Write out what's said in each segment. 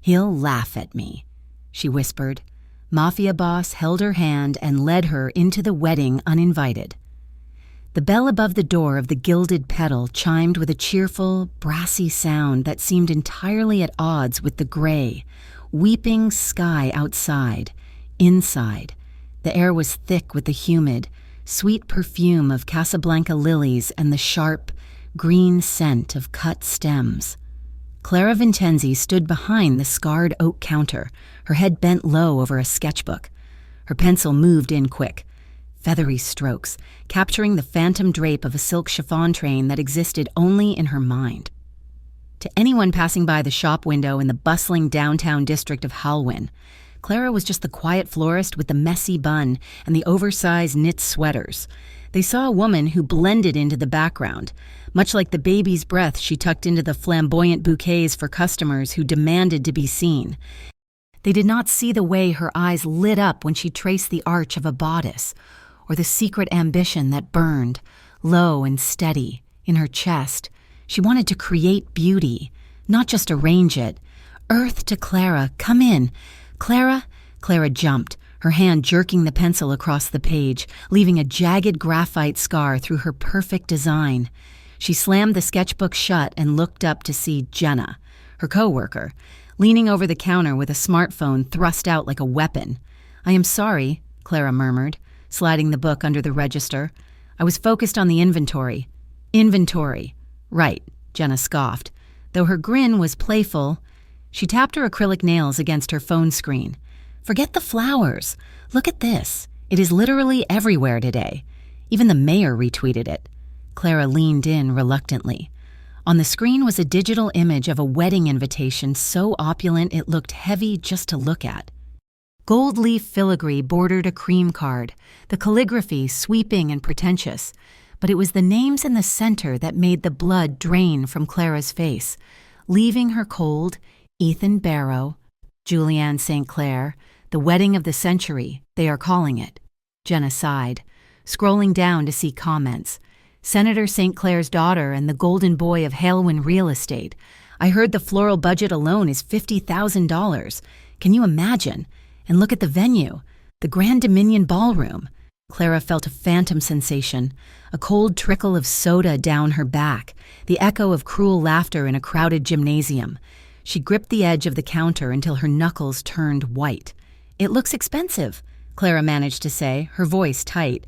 "He'll laugh at me," she whispered. Mafia boss held her hand and led her into the wedding uninvited. The bell above the door of the gilded petal chimed with a cheerful, brassy sound that seemed entirely at odds with the gray, weeping sky outside. Inside, the air was thick with the humid, sweet perfume of Casablanca lilies and the sharp, green scent of cut stems. Clara Vincenzi stood behind the scarred oak counter, her head bent low over a sketchbook. Her pencil moved in quick, feathery strokes, capturing the phantom drape of a silk chiffon train that existed only in her mind. To anyone passing by the shop window in the bustling downtown district of Halwyn, Clara was just the quiet florist with the messy bun and the oversized knit sweaters. They saw a woman who blended into the background, much like the baby's breath she tucked into the flamboyant bouquets for customers who demanded to be seen. They did not see the way her eyes lit up when she traced the arch of a bodice, or the secret ambition that burned, low and steady, in her chest. She wanted to create beauty, not just arrange it. "Earth to Clara, come in. Clara." Clara jumped, her hand jerking the pencil across the page, leaving a jagged graphite scar through her perfect design. She slammed the sketchbook shut and looked up to see Jenna, her co-worker, leaning over the counter with a smartphone thrust out like a weapon. "I am sorry," Clara murmured, sliding the book under the register. "I was focused on the inventory." "Inventory. Right," Jenna scoffed. Though her grin was playful, she tapped her acrylic nails against her phone screen. "Forget the flowers. Look at this. It is literally everywhere today. Even the mayor retweeted it." Clara leaned in reluctantly. On the screen was a digital image of a wedding invitation so opulent it looked heavy just to look at. Gold leaf filigree bordered a cream card, the calligraphy sweeping and pretentious, but it was the names in the center that made the blood drain from Clara's face, leaving her cold. Ethan Barrow, Julianne St. Clair, the wedding of the century, they are calling it. Jenna sighed, scrolling down to see comments. "Senator St. Clair's daughter and the golden boy of Halwyn real estate. I heard the floral budget alone is $50,000. Can you imagine? And look at the venue, the Grand Dominion Ballroom." Clara felt a phantom sensation, a cold trickle of soda down her back, the echo of cruel laughter in a crowded gymnasium. She gripped the edge of the counter until her knuckles turned white. "It looks expensive," Clara managed to say, her voice tight.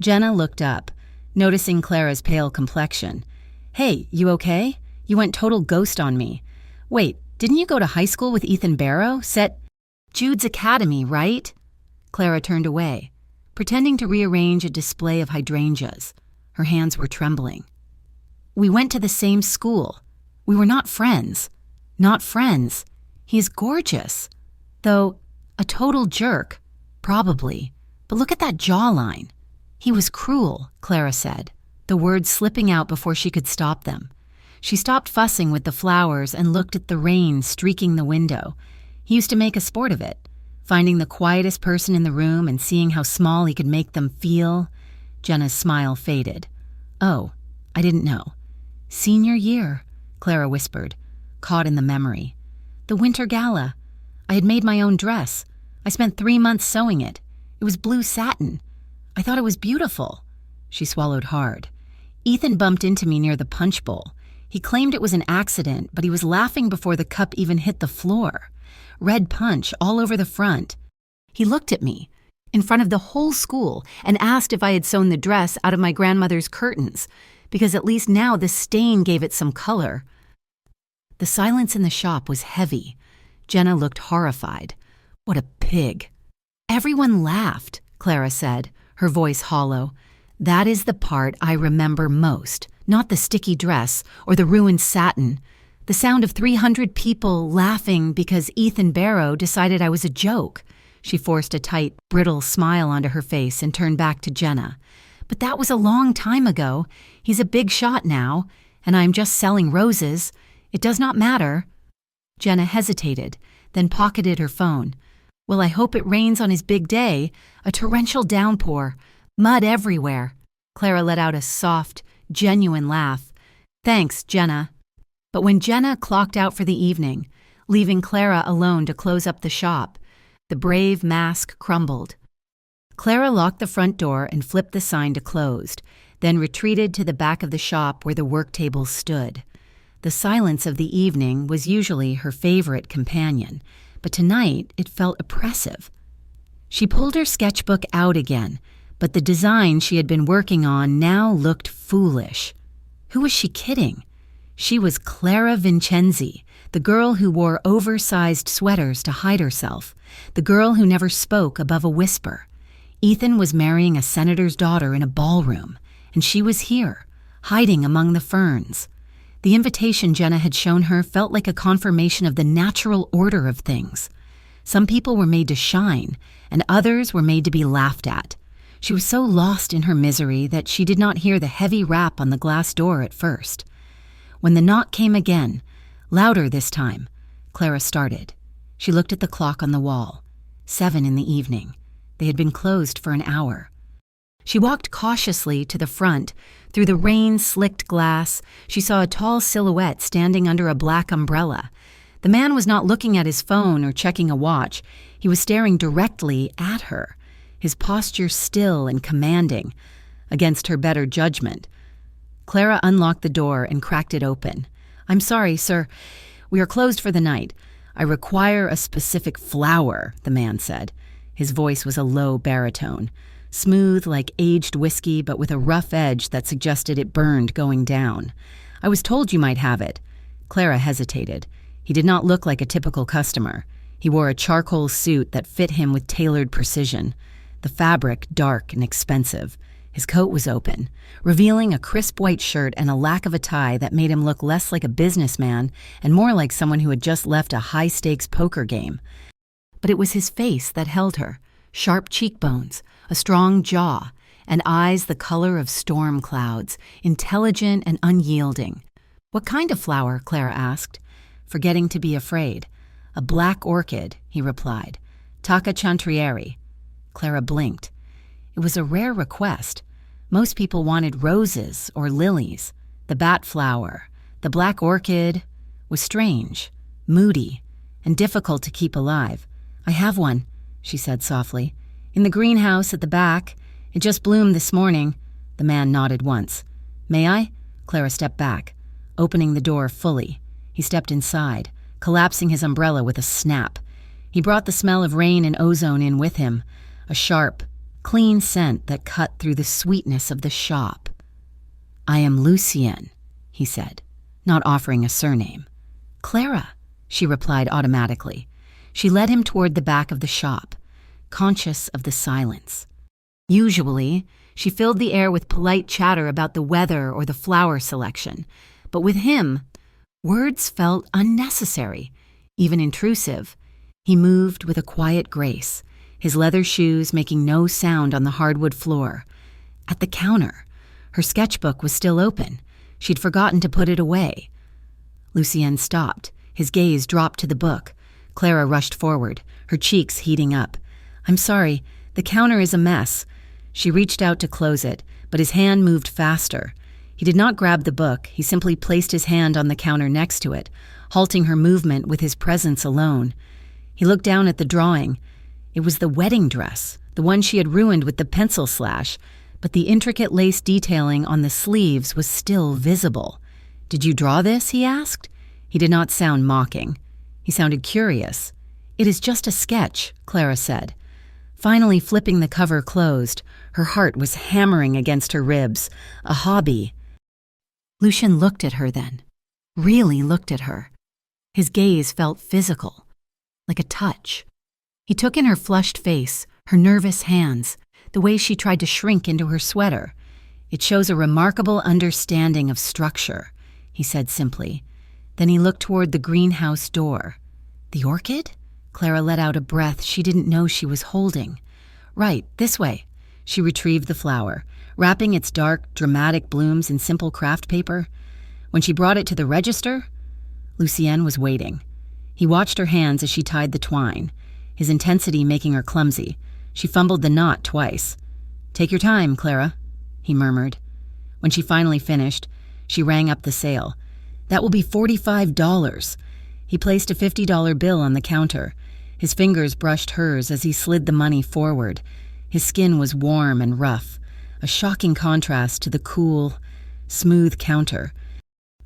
Jenna looked up, noticing Clara's pale complexion. "Hey, you okay? You went total ghost on me. Wait, didn't you go to high school with Ethan Barrow? Jude's Academy, right?" Clara turned away, pretending to rearrange a display of hydrangeas. Her hands were trembling. "We went to the same school. We were not friends. Not friends. He is gorgeous. Though, a total jerk. Probably. But look at that jawline." "He was cruel," Clara said, the words slipping out before she could stop them. She stopped fussing with the flowers and looked at the rain streaking the window. He used to make a sport of it, finding the quietest person in the room and seeing how small he could make them feel. Jenna's smile faded. "Oh, I didn't know." "Senior year," Clara whispered, caught in the memory. "The winter gala. I had made my own dress. I spent 3 months sewing it. It was blue satin. I thought it was beautiful." She swallowed hard. "Ethan bumped into me near the punch bowl. He claimed it was an accident, but he was laughing before the cup even hit the floor. Red punch all over the front. He looked at me, in front of the whole school, and asked if I had sewn the dress out of my grandmother's curtains, because at least now the stain gave it some color." The silence in the shop was heavy. Jenna looked horrified. "What a pig." "Everyone laughed," Clara said, her voice hollow. "That is the part I remember most, not the sticky dress or the ruined satin. The sound of 300 people laughing because Ethan Barrow decided I was a joke." She forced a tight, brittle smile onto her face and turned back to Jenna. "But that was a long time ago. He's a big shot now, and I am just selling roses. It does not matter." Jenna hesitated, then pocketed her phone. "Well, I hope it rains on his big day. A torrential downpour. Mud everywhere." Clara let out a soft, genuine laugh. "Thanks, Jenna." But when Jenna clocked out for the evening, leaving Clara alone to close up the shop. The brave mask crumbled. Clara locked the front door and flipped the sign to closed, then retreated to the back of the shop where the work tables stood. The silence of the evening was usually her favorite companion, but tonight it felt oppressive. She pulled her sketchbook out again, but the design she had been working on now looked foolish. Who was she kidding? She was Clara Vincenzi, the girl who wore oversized sweaters to hide herself, the girl who never spoke above a whisper. Ethan was marrying a senator's daughter in a ballroom, and she was here, hiding among the ferns. The invitation Jenna had shown her felt like a confirmation of the natural order of things. Some people were made to shine, and others were made to be laughed at. She was so lost in her misery that she did not hear the heavy rap on the glass door at first. When the knock came again, louder this time, Clara started. She looked at the clock on the wall. 7 in the evening. They had been closed for an hour. She walked cautiously to the front. Through the rain-slicked glass, she saw a tall silhouette standing under a black umbrella. The man was not looking at his phone or checking a watch. He was staring directly at her, his posture still and commanding, against her better judgment. Clara unlocked the door and cracked it open. "I'm sorry, sir. We are closed for the night. I require a specific flower," the man said. His voice was a low baritone, smooth like aged whiskey but with a rough edge that suggested it burned going down. "I was told you might have it." Clara hesitated. He did not look like a typical customer. He wore a charcoal suit that fit him with tailored precision, the fabric dark and expensive. His coat was open, revealing a crisp white shirt and a lack of a tie that made him look less like a businessman and more like someone who had just left a high-stakes poker game. But it was his face that held her, sharp cheekbones, a strong jaw, and eyes the color of storm clouds, intelligent and unyielding. "What kind of flower?" Clara asked, forgetting to be afraid. "A black orchid," he replied. "Taka chantrieri." Clara blinked. It was a rare request. Most people wanted roses or lilies. The bat flower, the black orchid, was strange, moody, and difficult to keep alive. "I have one," she said softly. "In the greenhouse at the back. It just bloomed this morning." The man nodded once. "May I?" Clara stepped back, opening the door fully. He stepped inside, collapsing his umbrella with a snap. He brought the smell of rain and ozone in with him, a sharp, clean scent that cut through the sweetness of the shop. "I am Lucien," he said, not offering a surname. "Clara," she replied automatically. She led him toward the back of the shop, conscious of the silence. Usually, she filled the air with polite chatter about the weather or the flower selection, but with him, words felt unnecessary, even intrusive. He moved with a quiet grace, his leather shoes making no sound on the hardwood floor. At the counter, her sketchbook was still open. She'd forgotten to put it away. Lucien stopped. His gaze dropped to the book. Clara rushed forward, her cheeks heating up. "I'm sorry, the counter is a mess." She reached out to close it, but his hand moved faster. He did not grab the book. He simply placed his hand on the counter next to it, halting her movement with his presence alone. He looked down at the drawing. It was the wedding dress, the one she had ruined with the pencil slash, but the intricate lace detailing on the sleeves was still visible. "Did you draw this?" he asked. He did not sound mocking. He sounded curious. "It is just a sketch," Clara said. Finally flipping the cover closed, her heart was hammering against her ribs. A hobby. Lucien looked at her then, really looked at her. His gaze felt physical, like a touch. He took in her flushed face, her nervous hands, the way she tried to shrink into her sweater. "It shows a remarkable understanding of structure," he said simply. Then he looked toward the greenhouse door. "The orchid?" Clara let out a breath she didn't know she was holding. "Right, this way." She retrieved the flower, wrapping its dark, dramatic blooms in simple craft paper. When she brought it to the register, Lucien was waiting. He watched her hands as she tied the twine, his intensity making her clumsy. She fumbled the knot twice. "Take your time, Clara," he murmured. When she finally finished, she rang up the sale. "That will be $45. He placed a $50 bill on the counter. His fingers brushed hers as he slid the money forward. His skin was warm and rough, a shocking contrast to the cool, smooth counter.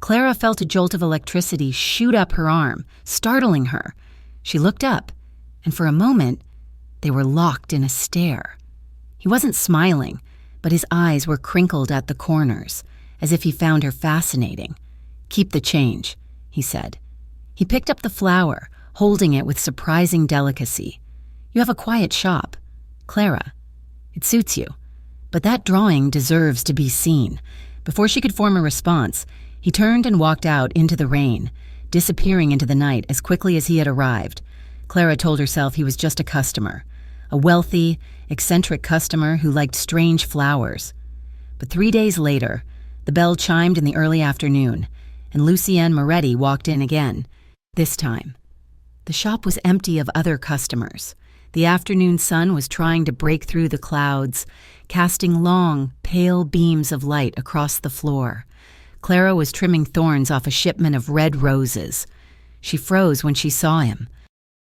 Clara felt a jolt of electricity shoot up her arm, startling her. She looked up, and for a moment, they were locked in a stare. He wasn't smiling, but his eyes were crinkled at the corners, as if he found her fascinating. "Keep the change," he said. He picked up the flower, holding it with surprising delicacy. "You have a quiet shop, Clara. It suits you. But that drawing deserves to be seen." Before she could form a response, he turned and walked out into the rain, disappearing into the night as quickly as he had arrived. Clara told herself he was just a customer, a wealthy, eccentric customer who liked strange flowers. But 3 days later, the bell chimed in the early afternoon, and Lucienne Moretti walked in again. This time, the shop was empty of other customers. The afternoon sun was trying to break through the clouds, casting long, pale beams of light across the floor. Clara was trimming thorns off a shipment of red roses. She froze when she saw him.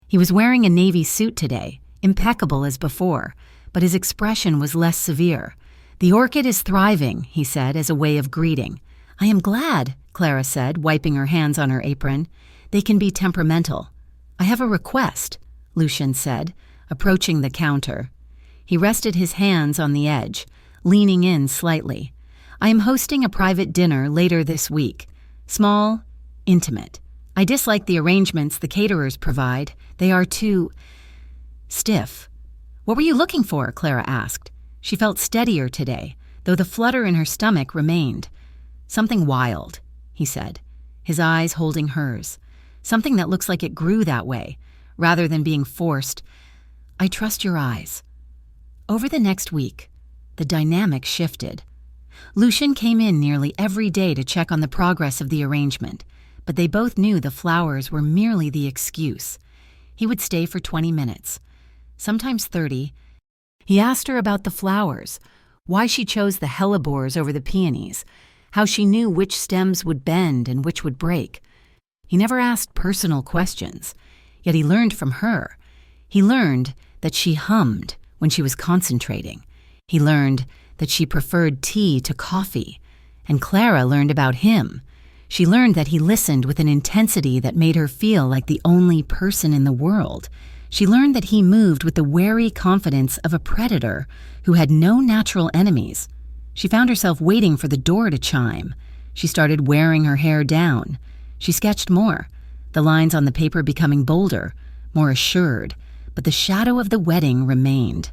He was wearing a navy suit today, impeccable as before, but his expression was less severe. "The orchid is thriving," he said as a way of greeting. "I am glad," Clara said, wiping her hands on her apron. "They can be temperamental." "I have a request," Lucien said, approaching the counter. He rested his hands on the edge, leaning in slightly. "I am hosting a private dinner later this week. Small, intimate. I dislike the arrangements the caterers provide. They are too stiff." "What were you looking for?" Clara asked. She felt steadier today, though the flutter in her stomach remained. "Something wild," he said, his eyes holding hers. "Something that looks like it grew that way, rather than being forced. I trust your eyes." Over the next week, the dynamic shifted. Lucien came in nearly every day to check on the progress of the arrangement, but they both knew the flowers were merely the excuse. He would stay for 20 minutes, sometimes 30. He asked her about the flowers, why she chose the hellebores over the peonies, how she knew which stems would bend and which would break. He never asked personal questions, yet he learned from her. He learned that she hummed when she was concentrating. He learned that she preferred tea to coffee, and Clara learned about him. She learned that he listened with an intensity that made her feel like the only person in the world. She learned that he moved with the wary confidence of a predator who had no natural enemies. She found herself waiting for the door to chime. She started wearing her hair down. She sketched more, the lines on the paper becoming bolder, more assured, but the shadow of the wedding remained.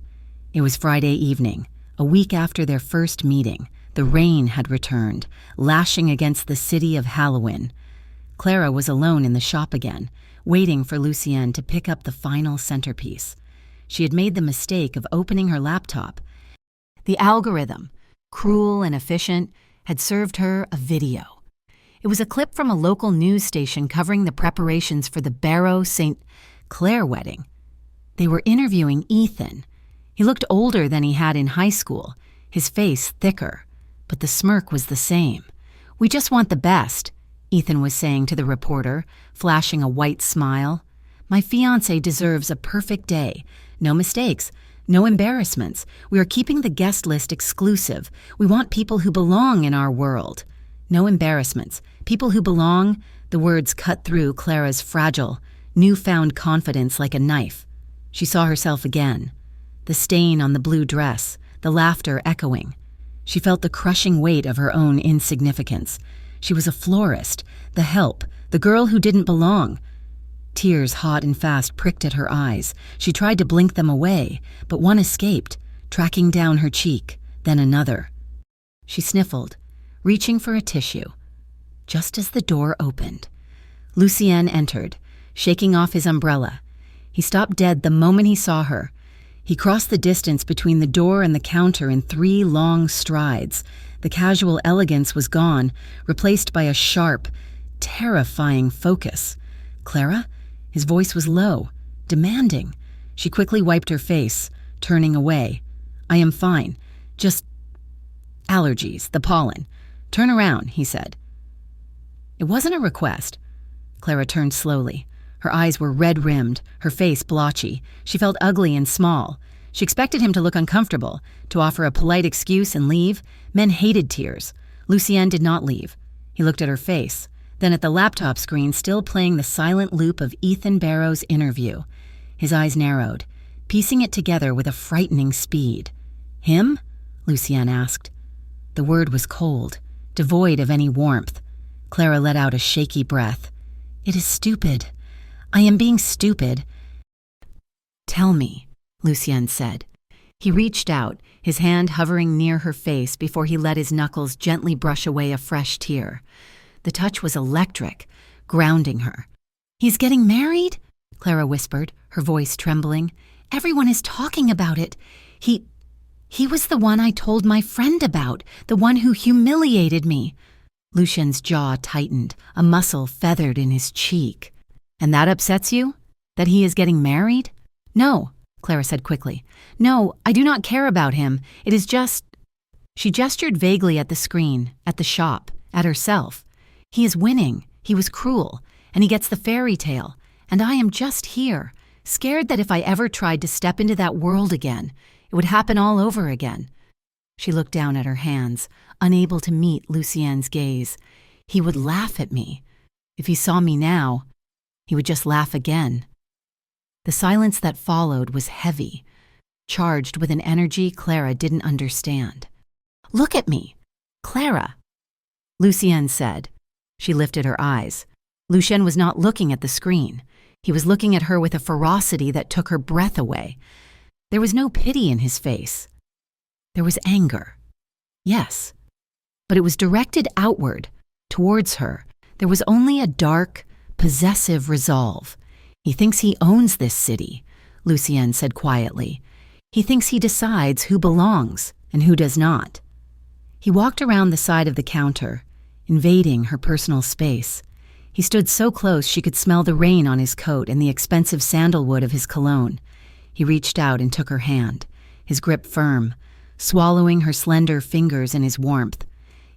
It was Friday evening, a week after their first meeting. The rain had returned, lashing against the city of Halloween. Clara was alone in the shop again, waiting for Lucienne to pick up the final centerpiece. She had made the mistake of opening her laptop. The algorithm, cruel and efficient, had served her a video. It was a clip from a local news station covering the preparations for the Barrow St. Clair wedding. They were interviewing Ethan. He looked older than he had in high school, his face thicker, but the smirk was the same. "We just want the best," Ethan was saying to the reporter, flashing a white smile. "My fiancé deserves a perfect day. No mistakes, no embarrassments. We are keeping the guest list exclusive. We want people who belong in our world. No embarrassments. People who belong." The words cut through Clara's fragile, newfound confidence like a knife. She saw herself again. The stain on the blue dress, the laughter echoing. She felt the crushing weight of her own insignificance. She was a florist, the help, the girl who didn't belong. Tears hot and fast pricked at her eyes. She tried to blink them away, but one escaped, tracking down her cheek, then another. She sniffled, reaching for a tissue. Just as the door opened, Lucien entered, shaking off his umbrella. He stopped dead the moment he saw her. He crossed the distance between the door and the counter in 3 long strides. The casual elegance was gone, replaced by a sharp, terrifying focus. "Clara?" His voice was low, demanding. She quickly wiped her face, turning away. "I am fine. Just allergies, the pollen. Turn around," he said. It wasn't a request. Clara turned slowly. Her eyes were red-rimmed, her face blotchy. She felt ugly and small. She expected him to look uncomfortable, to offer a polite excuse and leave. Men hated tears. Lucien did not leave. He looked at her face, then at the laptop screen still playing the silent loop of Ethan Barrow's interview. His eyes narrowed, piecing it together with a frightening speed. "Him?" Lucien asked. The word was cold, devoid of any warmth. Clara let out a shaky breath. "It is stupid. I am being stupid." "Tell me," Lucien said. He reached out, his hand hovering near her face before he let his knuckles gently brush away a fresh tear. The touch was electric, grounding her. "He's getting married?" Clara whispered, her voice trembling. "Everyone is talking about it. He was the one I told my friend about, the one who humiliated me." Lucien's jaw tightened, a muscle feathered in his cheek. "And that upsets you? That he is getting married?" "No," Clara said quickly. "No, I do not care about him. It is just—" She gestured vaguely at the screen, at the shop, at herself. "He is winning. He was cruel. And he gets the fairy tale. And I am just here, scared that if I ever tried to step into that world again, it would happen all over again." She looked down at her hands, unable to meet Lucien's gaze. "He would laugh at me. If he saw me now, he would just laugh again." The silence that followed was heavy, charged with an energy Clara didn't understand. "Look at me, Clara," Lucien said. She lifted her eyes. Lucien was not looking at the screen. He was looking at her with a ferocity that took her breath away. There was no pity in his face. There was anger. Yes, but it was directed outward, towards her. There was only a dark, possessive resolve. "He thinks he owns this city," Lucien said quietly. "He thinks he decides who belongs and who does not." He walked around the side of the counter, invading her personal space. He stood so close she could smell the rain on his coat and the expensive sandalwood of his cologne. He reached out and took her hand, his grip firm, swallowing her slender fingers in his warmth.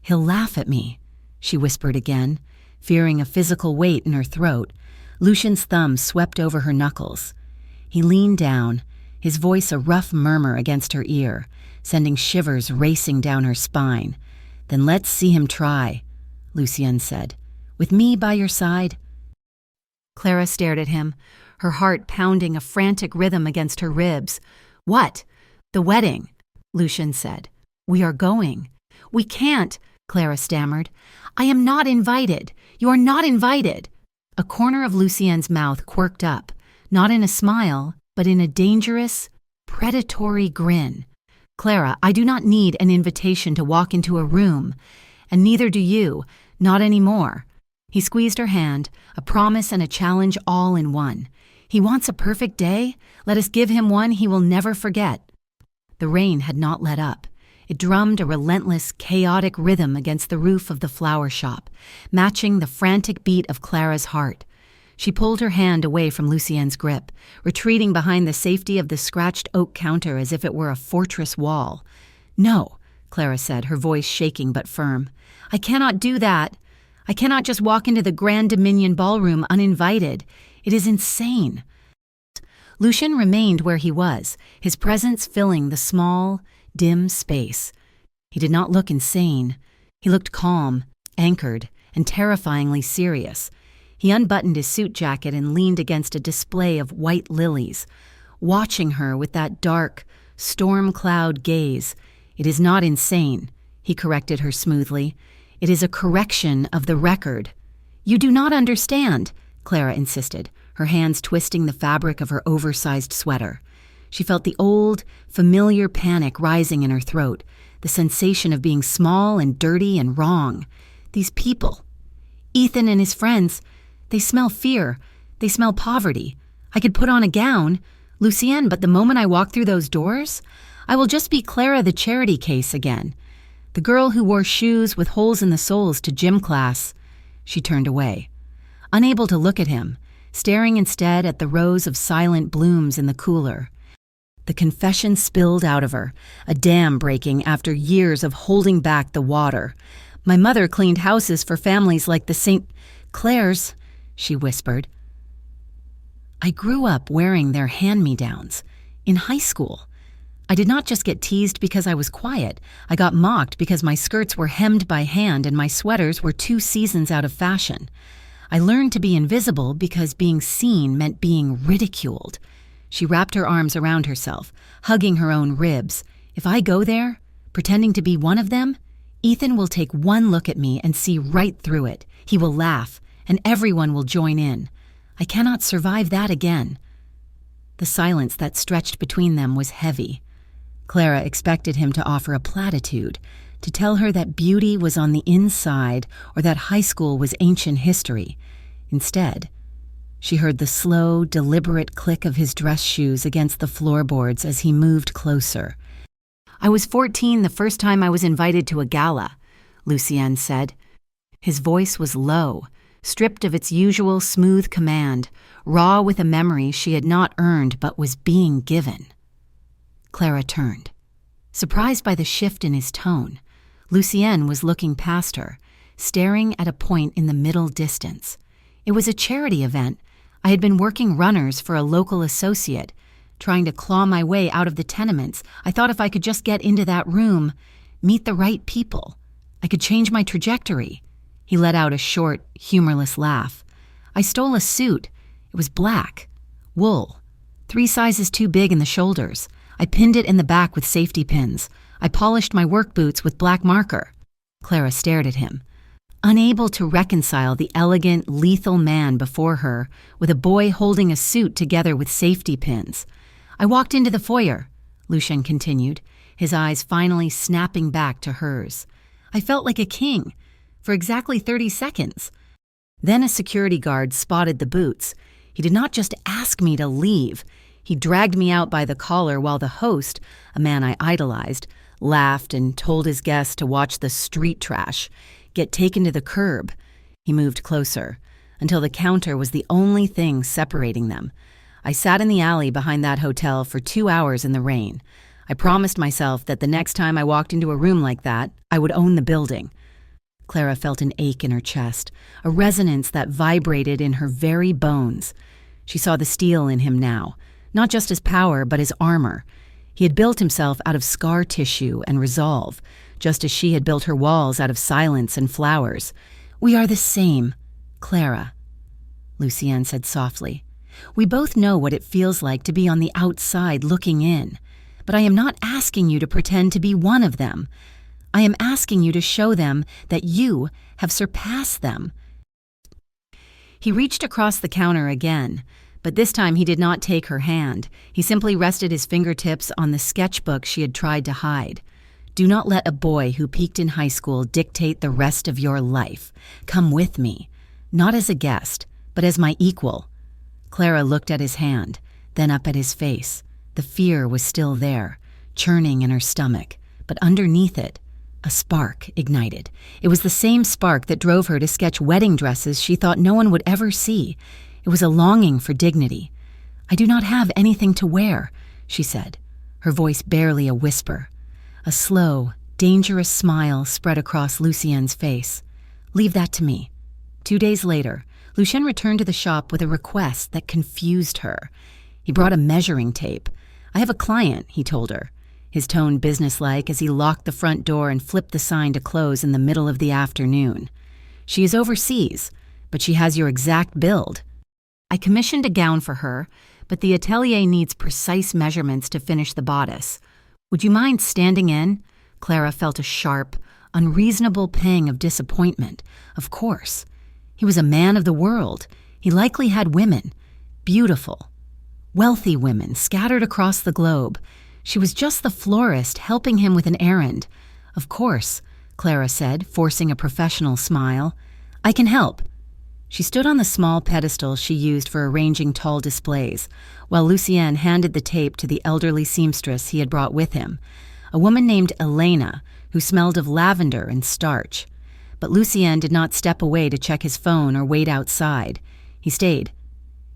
"He'll laugh at me," she whispered again, fearing a physical weight in her throat. Lucien's thumb swept over her knuckles. He leaned down, his voice a rough murmur against her ear, sending shivers racing down her spine. "Then let's see him try," Lucien said. "With me by your side?" Clara stared at him, her heart pounding a frantic rhythm against her ribs. "What?" "The wedding," Lucien said. "We are going." "We can't," Clara stammered. "I am not invited. You are not invited." A corner of Lucien's mouth quirked up, not in a smile, but in a dangerous, predatory grin. "Clara, I do not need an invitation to walk into a room, and neither do you, not anymore." He squeezed her hand, a promise and a challenge all in one. "He wants a perfect day? Let us give him one he will never forget." The rain had not let up. It drummed a relentless, chaotic rhythm against the roof of the flower shop, matching the frantic beat of Clara's heart. She pulled her hand away from Lucien's grip, retreating behind the safety of the scratched oak counter as if it were a fortress wall. "No," Clara said, her voice shaking but firm. "I cannot do that. I cannot just walk into the Grand Dominion ballroom uninvited. It is insane." Lucien remained where he was, his presence filling the small, dim space. He did not look insane. He looked calm, anchored, and terrifyingly serious. He unbuttoned his suit jacket and leaned against a display of white lilies, watching her with that dark, storm cloud gaze. "It is not insane," he corrected her smoothly. "It is a correction of the record." "You do not understand," Clara insisted, her hands twisting the fabric of her oversized sweater. She felt the old, familiar panic rising in her throat, the sensation of being small and dirty and wrong. These people, Ethan and his friends, they smell fear. They smell poverty. I could put on a gown, Lucien, but the moment I walk through those doors, I will just be Clara the charity case again. The girl who wore shoes with holes in the soles to gym class. She turned away, unable to look at him, staring instead at the rows of silent blooms in the cooler. The confession spilled out of her, a dam breaking after years of holding back the water. "My mother cleaned houses for families like the St. Clair's," she whispered. I grew up wearing their hand-me-downs. In high school, I did not just get teased because I was quiet. I got mocked because my skirts were hemmed by hand and my sweaters were 2 seasons out of fashion. I learned to be invisible because being seen meant being ridiculed. She wrapped her arms around herself, hugging her own ribs. If I go there, pretending to be one of them, Ethan will take one look at me and see right through it. He will laugh, and everyone will join in. I cannot survive that again. The silence that stretched between them was heavy. Clara expected him to offer a platitude, to tell her that beauty was on the inside or that high school was ancient history. Instead, she heard the slow, deliberate click of his dress shoes against the floorboards as he moved closer. I was 14 the first time I was invited to a gala, Lucien said. His voice was low, stripped of its usual smooth command, raw with a memory she had not earned but was being given. Clara turned. Surprised by the shift in his tone, Lucien was looking past her, staring at a point in the middle distance. It was a charity event. I had been working runners for a local associate, trying to claw my way out of the tenements. I thought if I could just get into that room, meet the right people, I could change my trajectory. He let out a short, humorless laugh. I stole a suit. It was black, wool, 3 sizes too big in the shoulders. I pinned it in the back with safety pins. I polished my work boots with black marker. Clara stared at him, unable to reconcile the elegant, lethal man before her with a boy holding a suit together with safety pins. I walked into the foyer, Lucien continued, his eyes finally snapping back to hers. I felt like a king for exactly 30 seconds. Then a security guard spotted the boots. He did not just ask me to leave. He dragged me out by the collar while the host, a man I idolized, laughed and told his guests to watch the street trash, get taken to the curb. He moved closer, until the counter was the only thing separating them. I sat in the alley behind that hotel for 2 hours in the rain. I promised myself that the next time I walked into a room like that, I would own the building. Clara felt an ache in her chest, a resonance that vibrated in her very bones. She saw the steel in him now, not just his power, but his armor. He had built himself out of scar tissue and resolve, just as she had built her walls out of silence and flowers. We are the same, Clara, Lucien said softly. We both know what it feels like to be on the outside looking in, but I am not asking you to pretend to be one of them. I am asking you to show them that you have surpassed them. He reached across the counter again, but this time he did not take her hand. He simply rested his fingertips on the sketchbook she had tried to hide. Do not let a boy who peaked in high school dictate the rest of your life. Come with me, not as a guest, but as my equal. Clara looked at his hand, then up at his face. The fear was still there, churning in her stomach, but underneath it, a spark ignited. It was the same spark that drove her to sketch wedding dresses she thought no one would ever see. It was a longing for dignity. I do not have anything to wear, she said, her voice barely a whisper. A slow, dangerous smile spread across Lucien's face. Leave that to me. 2 days later, Lucien returned to the shop with a request that confused her. He brought a measuring tape. I have a client, he told her, his tone businesslike as he locked the front door and flipped the sign to close in the middle of the afternoon. She is overseas, but she has your exact build. I commissioned a gown for her, but the atelier needs precise measurements to finish the bodice. Would you mind standing in? Clara felt a sharp, unreasonable pang of disappointment. Of course. He was a man of the world. He likely had women, beautiful, wealthy women scattered across the globe. She was just the florist helping him with an errand. Of course, Clara said, forcing a professional smile. I can help. She stood on the small pedestal she used for arranging tall displays, while Lucien handed the tape to the elderly seamstress he had brought with him, a woman named Elena, who smelled of lavender and starch. But Lucien did not step away to check his phone or wait outside. He stayed.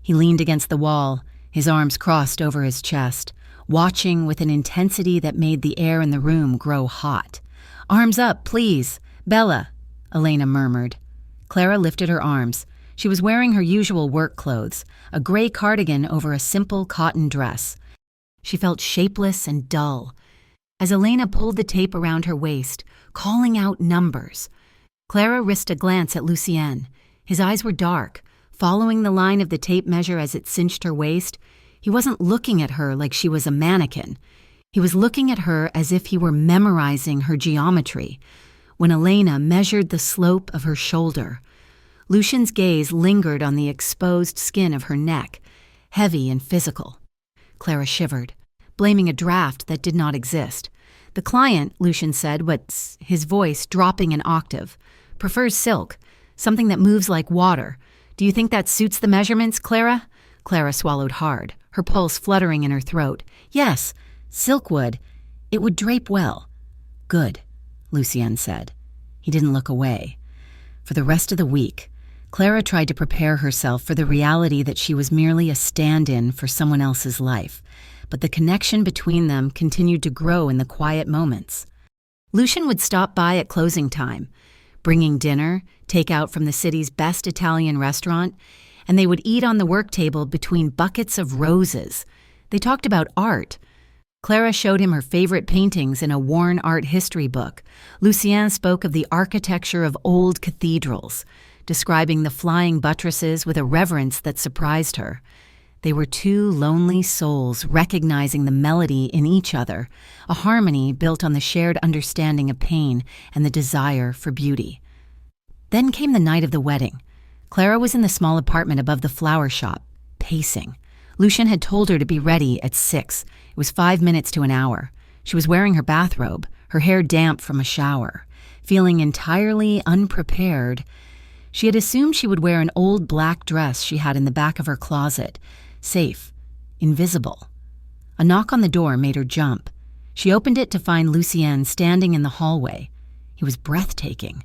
He leaned against the wall, his arms crossed over his chest, watching with an intensity that made the air in the room grow hot. Arms up, please. Bella, Elena murmured. Clara lifted her arms. She was wearing her usual work clothes, a gray cardigan over a simple cotton dress. She felt shapeless and dull. As Elena pulled the tape around her waist, calling out numbers, Clara risked a glance at Lucien. His eyes were dark, following the line of the tape measure as it cinched her waist. He wasn't looking at her like she was a mannequin. He was looking at her as if he were memorizing her geometry. When Elena measured the slope of her shoulder, Lucien's gaze lingered on the exposed skin of her neck, heavy and physical. Clara shivered, blaming a draft that did not exist. The client, Lucien said, his voice dropping an octave, prefers silk, something that moves like water. Do you think that suits the measurements, Clara? Clara swallowed hard, her pulse fluttering in her throat. Yes, silk would. It would drape well. Good, Lucien said. He didn't look away. For the rest of the week, Clara tried to prepare herself for the reality that she was merely a stand-in for someone else's life, but the connection between them continued to grow in the quiet moments. Lucien would stop by at closing time, bringing dinner, takeout from the city's best Italian restaurant, and they would eat on the work table between buckets of roses. They talked about art. Clara showed him her favorite paintings in a worn art history book. Lucien spoke of the architecture of old cathedrals, describing the flying buttresses with a reverence that surprised her. They were two lonely souls recognizing the melody in each other, a harmony built on the shared understanding of pain and the desire for beauty. Then came the night of the wedding. Clara was in the small apartment above the flower shop, pacing. Lucien had told her to be ready at 6. It was 5 minutes to an hour. She was wearing her bathrobe, her hair damp from a shower. Feeling entirely unprepared, she had assumed she would wear an old black dress she had in the back of her closet, safe, invisible. A knock on the door made her jump. She opened it to find Lucien standing in the hallway. He was breathtaking.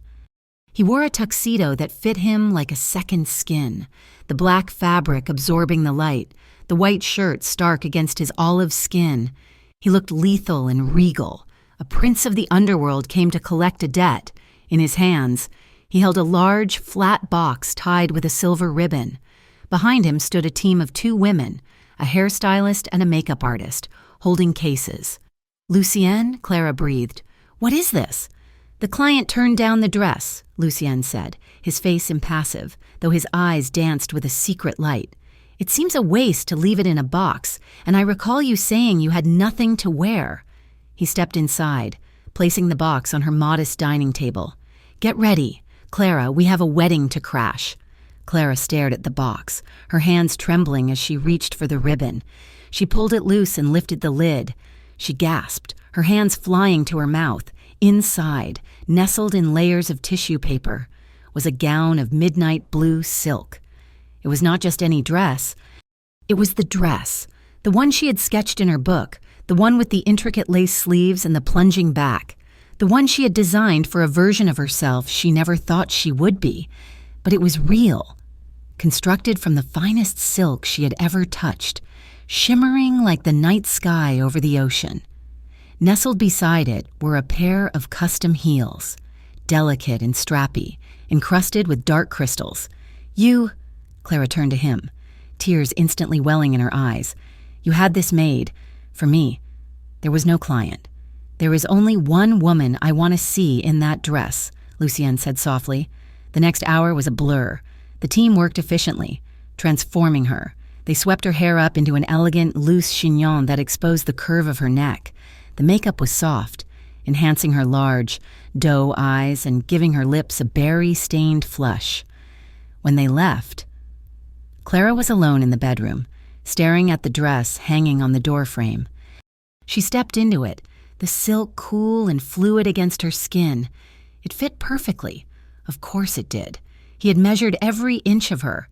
He wore a tuxedo that fit him like a second skin, the black fabric absorbing the light, the white shirt stark against his olive skin. He looked lethal and regal. A prince of the underworld came to collect a debt. In his hands, he held a large, flat box tied with a silver ribbon. Behind him stood a team of 2 women, a hairstylist and a makeup artist, holding cases. Lucien, Clara breathed. What is this? The client turned down the dress, Lucien said, his face impassive, though his eyes danced with a secret light. It seems a waste to leave it in a box, and I recall you saying you had nothing to wear. He stepped inside, placing the box on her modest dining table. Get ready, Clara, we have a wedding to crash. Clara stared at the box, her hands trembling as she reached for the ribbon. She pulled it loose and lifted the lid. She gasped, her hands flying to her mouth. Inside, nestled in layers of tissue paper, was a gown of midnight blue silk. It was not just any dress. It was the dress, the one she had sketched in her book, the one with the intricate lace sleeves and the plunging back, the one she had designed for a version of herself she never thought she would be. But it was real, constructed from the finest silk she had ever touched, shimmering like the night sky over the ocean. Nestled beside it were a pair of custom heels, delicate and strappy, encrusted with dark crystals. You, Clara turned to him, tears instantly welling in her eyes. You had this made, for me. There was no client. There is only one woman I want to see in that dress, Lucien said softly. The next hour was a blur. The team worked efficiently, transforming her. They swept her hair up into an elegant, loose chignon that exposed the curve of her neck. The makeup was soft, enhancing her large, doe eyes and giving her lips a berry-stained flush. When they left, Clara was alone in the bedroom, staring at the dress hanging on the doorframe. She stepped into it, the silk cool and fluid against her skin. It fit perfectly. Of course it did. He had measured every inch of her.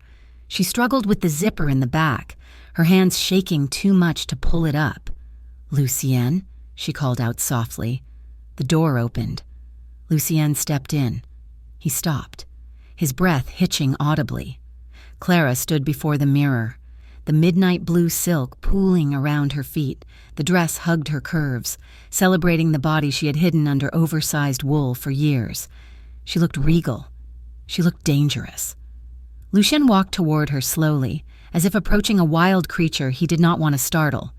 She struggled with the zipper in the back, her hands shaking too much to pull it up. Lucien, she called out softly. The door opened. Lucien stepped in. He stopped, his breath hitching audibly. Clara stood before the mirror, the midnight blue silk pooling around her feet. The dress hugged her curves, celebrating the body she had hidden under oversized wool for years. She looked regal. She looked dangerous. Lucien walked toward her slowly, as if approaching a wild creature he did not want to startle.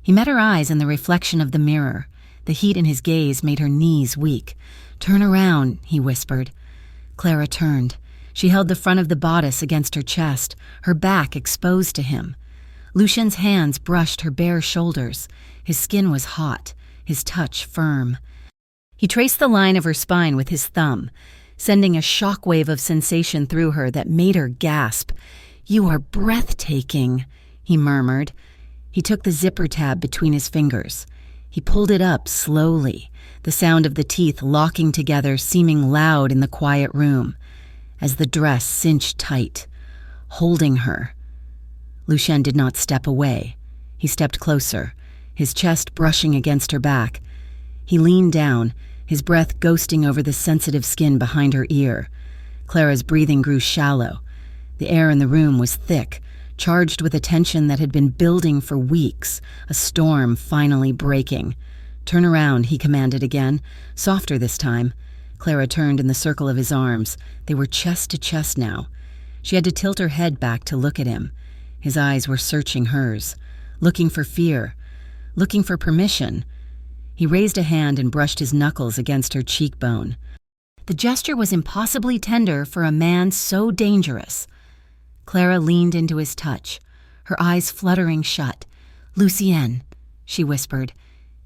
He met her eyes in the reflection of the mirror. The heat in his gaze made her knees weak. "Turn around," he whispered. Clara turned. She held the front of the bodice against her chest, her back exposed to him. Lucien's hands brushed her bare shoulders. His skin was hot, his touch firm. He traced the line of her spine with his thumb, sending a shockwave of sensation through her that made her gasp. "You are breathtaking," he murmured. He took the zipper tab between his fingers. He pulled it up slowly, the sound of the teeth locking together seeming loud in the quiet room, as the dress cinched tight, holding her. Lucien did not step away. He stepped closer, his chest brushing against her back. He leaned down, his breath ghosting over the sensitive skin behind her ear. Clara's breathing grew shallow. The air in the room was thick, charged with a tension that had been building for weeks, a storm finally breaking. "Turn around," he commanded again, softer this time. Clara turned in the circle of his arms. They were chest to chest now. She had to tilt her head back to look at him. His eyes were searching hers, looking for fear, looking for permission. He raised a hand and brushed his knuckles against her cheekbone. The gesture was impossibly tender for a man so dangerous. Clara leaned into his touch, her eyes fluttering shut. "Lucien," she whispered,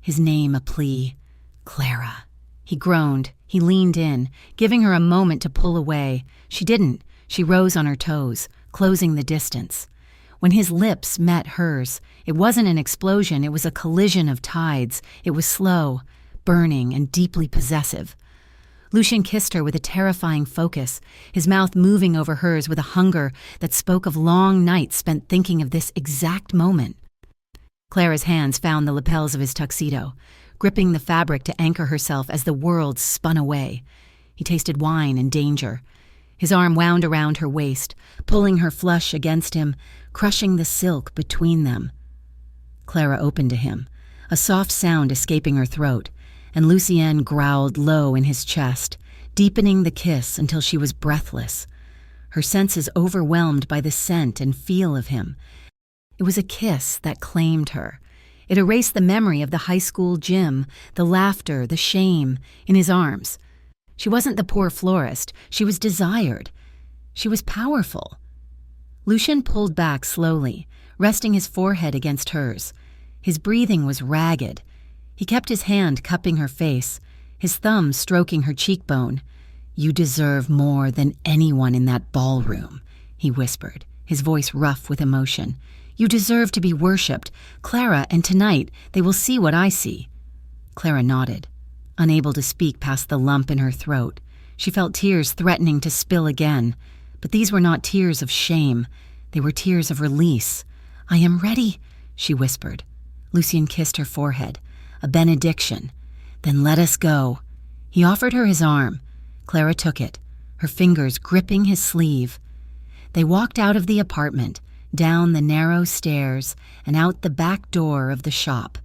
his name a plea. "Clara." He groaned. He leaned in, giving her a moment to pull away. She didn't. She rose on her toes, closing the distance. When his lips met hers, it wasn't an explosion, it was a collision of tides. It was slow, burning, and deeply possessive. Lucien kissed her with a terrifying focus, his mouth moving over hers with a hunger that spoke of long nights spent thinking of this exact moment. Clara's hands found the lapels of his tuxedo, gripping the fabric to anchor herself as the world spun away. He tasted wine and danger. His arm wound around her waist, pulling her flush against him, crushing the silk between them. Clara opened to him, a soft sound escaping her throat, and Lucien growled low in his chest, deepening the kiss until she was breathless, her senses overwhelmed by the scent and feel of him. It was a kiss that claimed her. It erased the memory of the high school gym, the laughter, the shame, in his arms. She wasn't the poor florist. She was desired. She was powerful. Lucien pulled back slowly, resting his forehead against hers. His breathing was ragged. He kept his hand cupping her face, his thumb stroking her cheekbone. "You deserve more than anyone in that ballroom," he whispered, his voice rough with emotion. "You deserve to be worshipped, Clara, and tonight they will see what I see." Clara nodded, unable to speak past the lump in her throat. She felt tears threatening to spill again, but these were not tears of shame. They were tears of release. "I am ready," she whispered. Lucien kissed her forehead, a benediction. "Then let us go." He offered her his arm. Clara took it, her fingers gripping his sleeve. They walked out of the apartment, down the narrow stairs, and out the back door of the shop.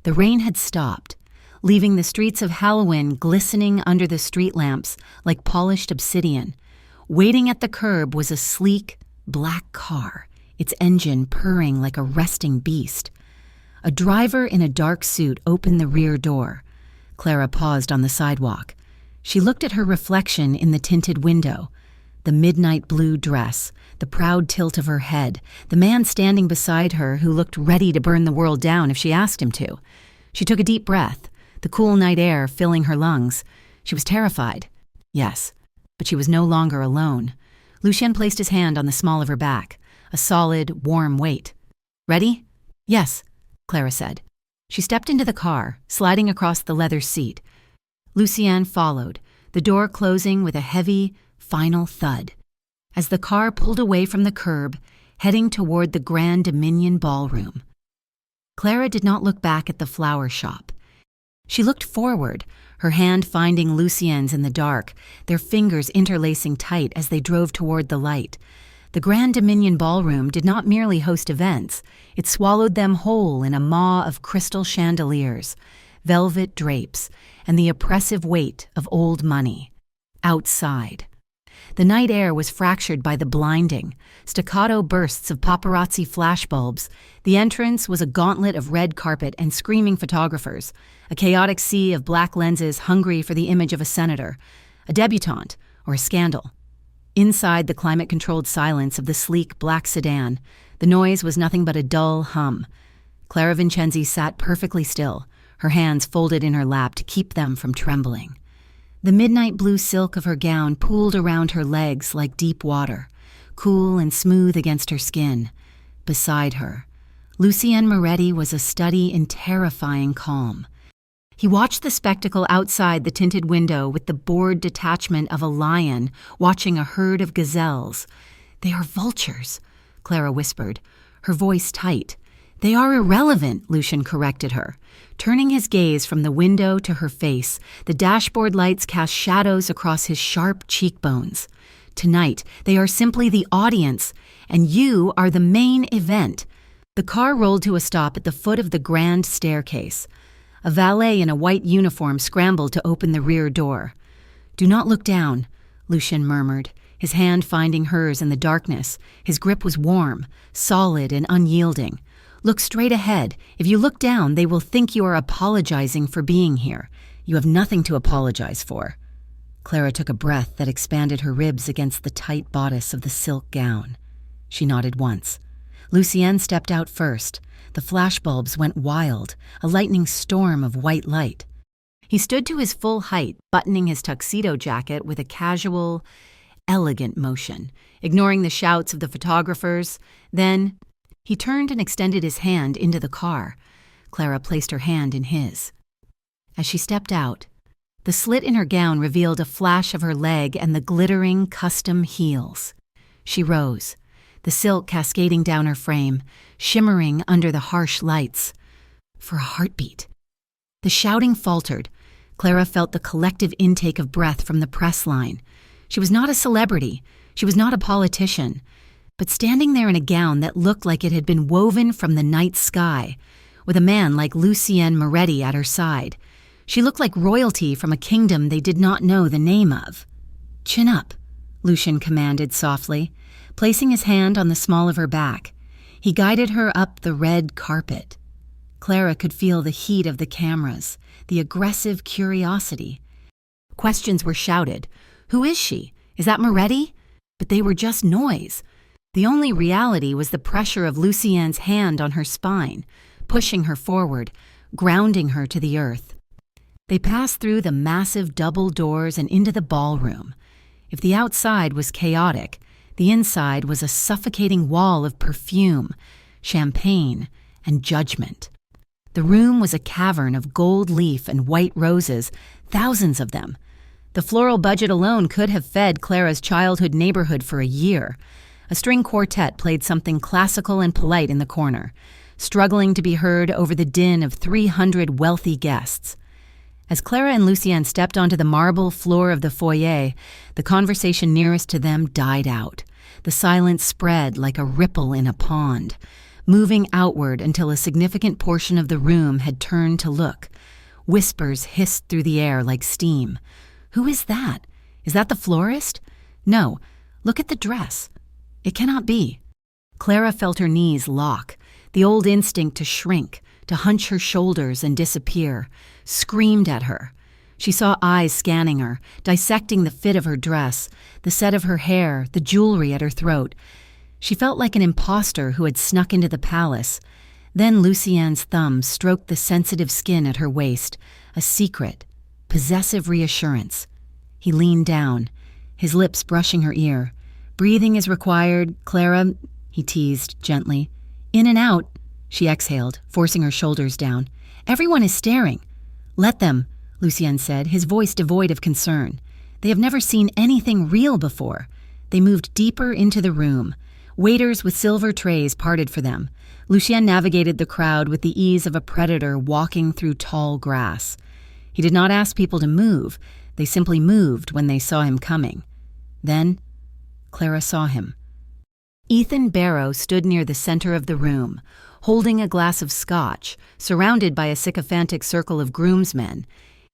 The rain had stopped, leaving the streets of Halloween glistening under the street lamps like polished obsidian. Waiting at the curb was a sleek, black car, its engine purring like a resting beast. A driver in a dark suit opened the rear door. Clara paused on the sidewalk. She looked at her reflection in the tinted window. The midnight blue dress, the proud tilt of her head, the man standing beside her who looked ready to burn the world down if she asked him to. She took a deep breath, the cool night air filling her lungs. She was terrified. Yes, but she was no longer alone. Lucien placed his hand on the small of her back, a solid, warm weight. "Ready?" "Yes," Clara said. She stepped into the car, sliding across the leather seat. Lucien followed, the door closing with a heavy, final thud. As the car pulled away from the curb, heading toward the Grand Dominion Ballroom. Clara did not look back at the flower shop. She looked forward, her hand finding Lucien's in the dark, their fingers interlacing tight as they drove toward the light. The Grand Dominion Ballroom did not merely host events. It swallowed them whole in a maw of crystal chandeliers, velvet drapes, and the oppressive weight of old money. Outside. The night air was fractured by the blinding, staccato bursts of paparazzi flashbulbs. The entrance was a gauntlet of red carpet and screaming photographers, a chaotic sea of black lenses hungry for the image of a senator, a debutante, or a scandal. Inside the climate-controlled silence of the sleek black sedan, the noise was nothing but a dull hum. Clara Vincenzi sat perfectly still, her hands folded in her lap to keep them from trembling. The midnight blue silk of her gown pooled around her legs like deep water, cool and smooth against her skin. Beside her, Lucien Moretti was a study in terrifying calm. He watched the spectacle outside the tinted window with the bored detachment of a lion watching a herd of gazelles. "They are vultures," Clara whispered, her voice tight. "They are irrelevant," Lucien corrected her. Turning his gaze from the window to her face, the dashboard lights cast shadows across his sharp cheekbones. "Tonight, they are simply the audience, and you are the main event." The car rolled to a stop at the foot of the grand staircase. A valet in a white uniform scrambled to open the rear door. "Do not look down," Lucien murmured, his hand finding hers in the darkness. His grip was warm, solid, and unyielding. "Look straight ahead. If you look down, they will think you are apologizing for being here. You have nothing to apologize for." Clara took a breath that expanded her ribs against the tight bodice of the silk gown. She nodded once. Lucien stepped out first. The flashbulbs went wild, a lightning storm of white light. He stood to his full height, buttoning his tuxedo jacket with a casual, elegant motion, ignoring the shouts of the photographers. Then he turned and extended his hand into the car. Clara placed her hand in his. As she stepped out, the slit in her gown revealed a flash of her leg and the glittering custom heels. She rose, the silk cascading down her frame, shimmering under the harsh lights. For a heartbeat. The shouting faltered. Clara felt the collective intake of breath from the press line. She was not a celebrity. She was not a politician. But standing there in a gown that looked like it had been woven from the night sky, with a man like Lucien Moretti at her side, she looked like royalty from a kingdom they did not know the name of. "Chin up," Lucien commanded softly, placing his hand on the small of her back. He guided her up the red carpet. Clara could feel the heat of the cameras, the aggressive curiosity. Questions were shouted. "Who is she? Is that Moretti?" But they were just noise. The only reality was the pressure of Lucien's hand on her spine, pushing her forward, grounding her to the earth. They passed through the massive double doors and into the ballroom. If the outside was chaotic, the inside was a suffocating wall of perfume, champagne, and judgment. The room was a cavern of gold leaf and white roses, thousands of them. The floral budget alone could have fed Clara's childhood neighborhood for a year. A string quartet played something classical and polite in the corner, struggling to be heard over the din of 300 wealthy guests. As Clara and Lucien stepped onto the marble floor of the foyer, the conversation nearest to them died out. The silence spread like a ripple in a pond, moving outward until a significant portion of the room had turned to look. Whispers hissed through the air like steam. "Who is that? Is that the florist? No, look at the dress. It cannot be." Clara felt her knees lock, the old instinct to shrink, to hunch her shoulders and disappear, screamed at her. She saw eyes scanning her, dissecting the fit of her dress, the set of her hair, the jewelry at her throat. She felt like an imposter who had snuck into the palace. Then Lucien's thumb stroked the sensitive skin at her waist, a secret, possessive reassurance. He leaned down, his lips brushing her ear. "Breathing is required, Clara," he teased gently. "In and out," she exhaled, forcing her shoulders down. "Everyone is staring." "Let them," Lucien said, his voice devoid of concern. "They have never seen anything real before." They moved deeper into the room. Waiters with silver trays parted for them. Lucien navigated the crowd with the ease of a predator walking through tall grass. He did not ask people to move. They simply moved when they saw him coming. Then Clara saw him. Ethan Barrow stood near the center of the room, holding a glass of scotch, surrounded by a sycophantic circle of groomsmen.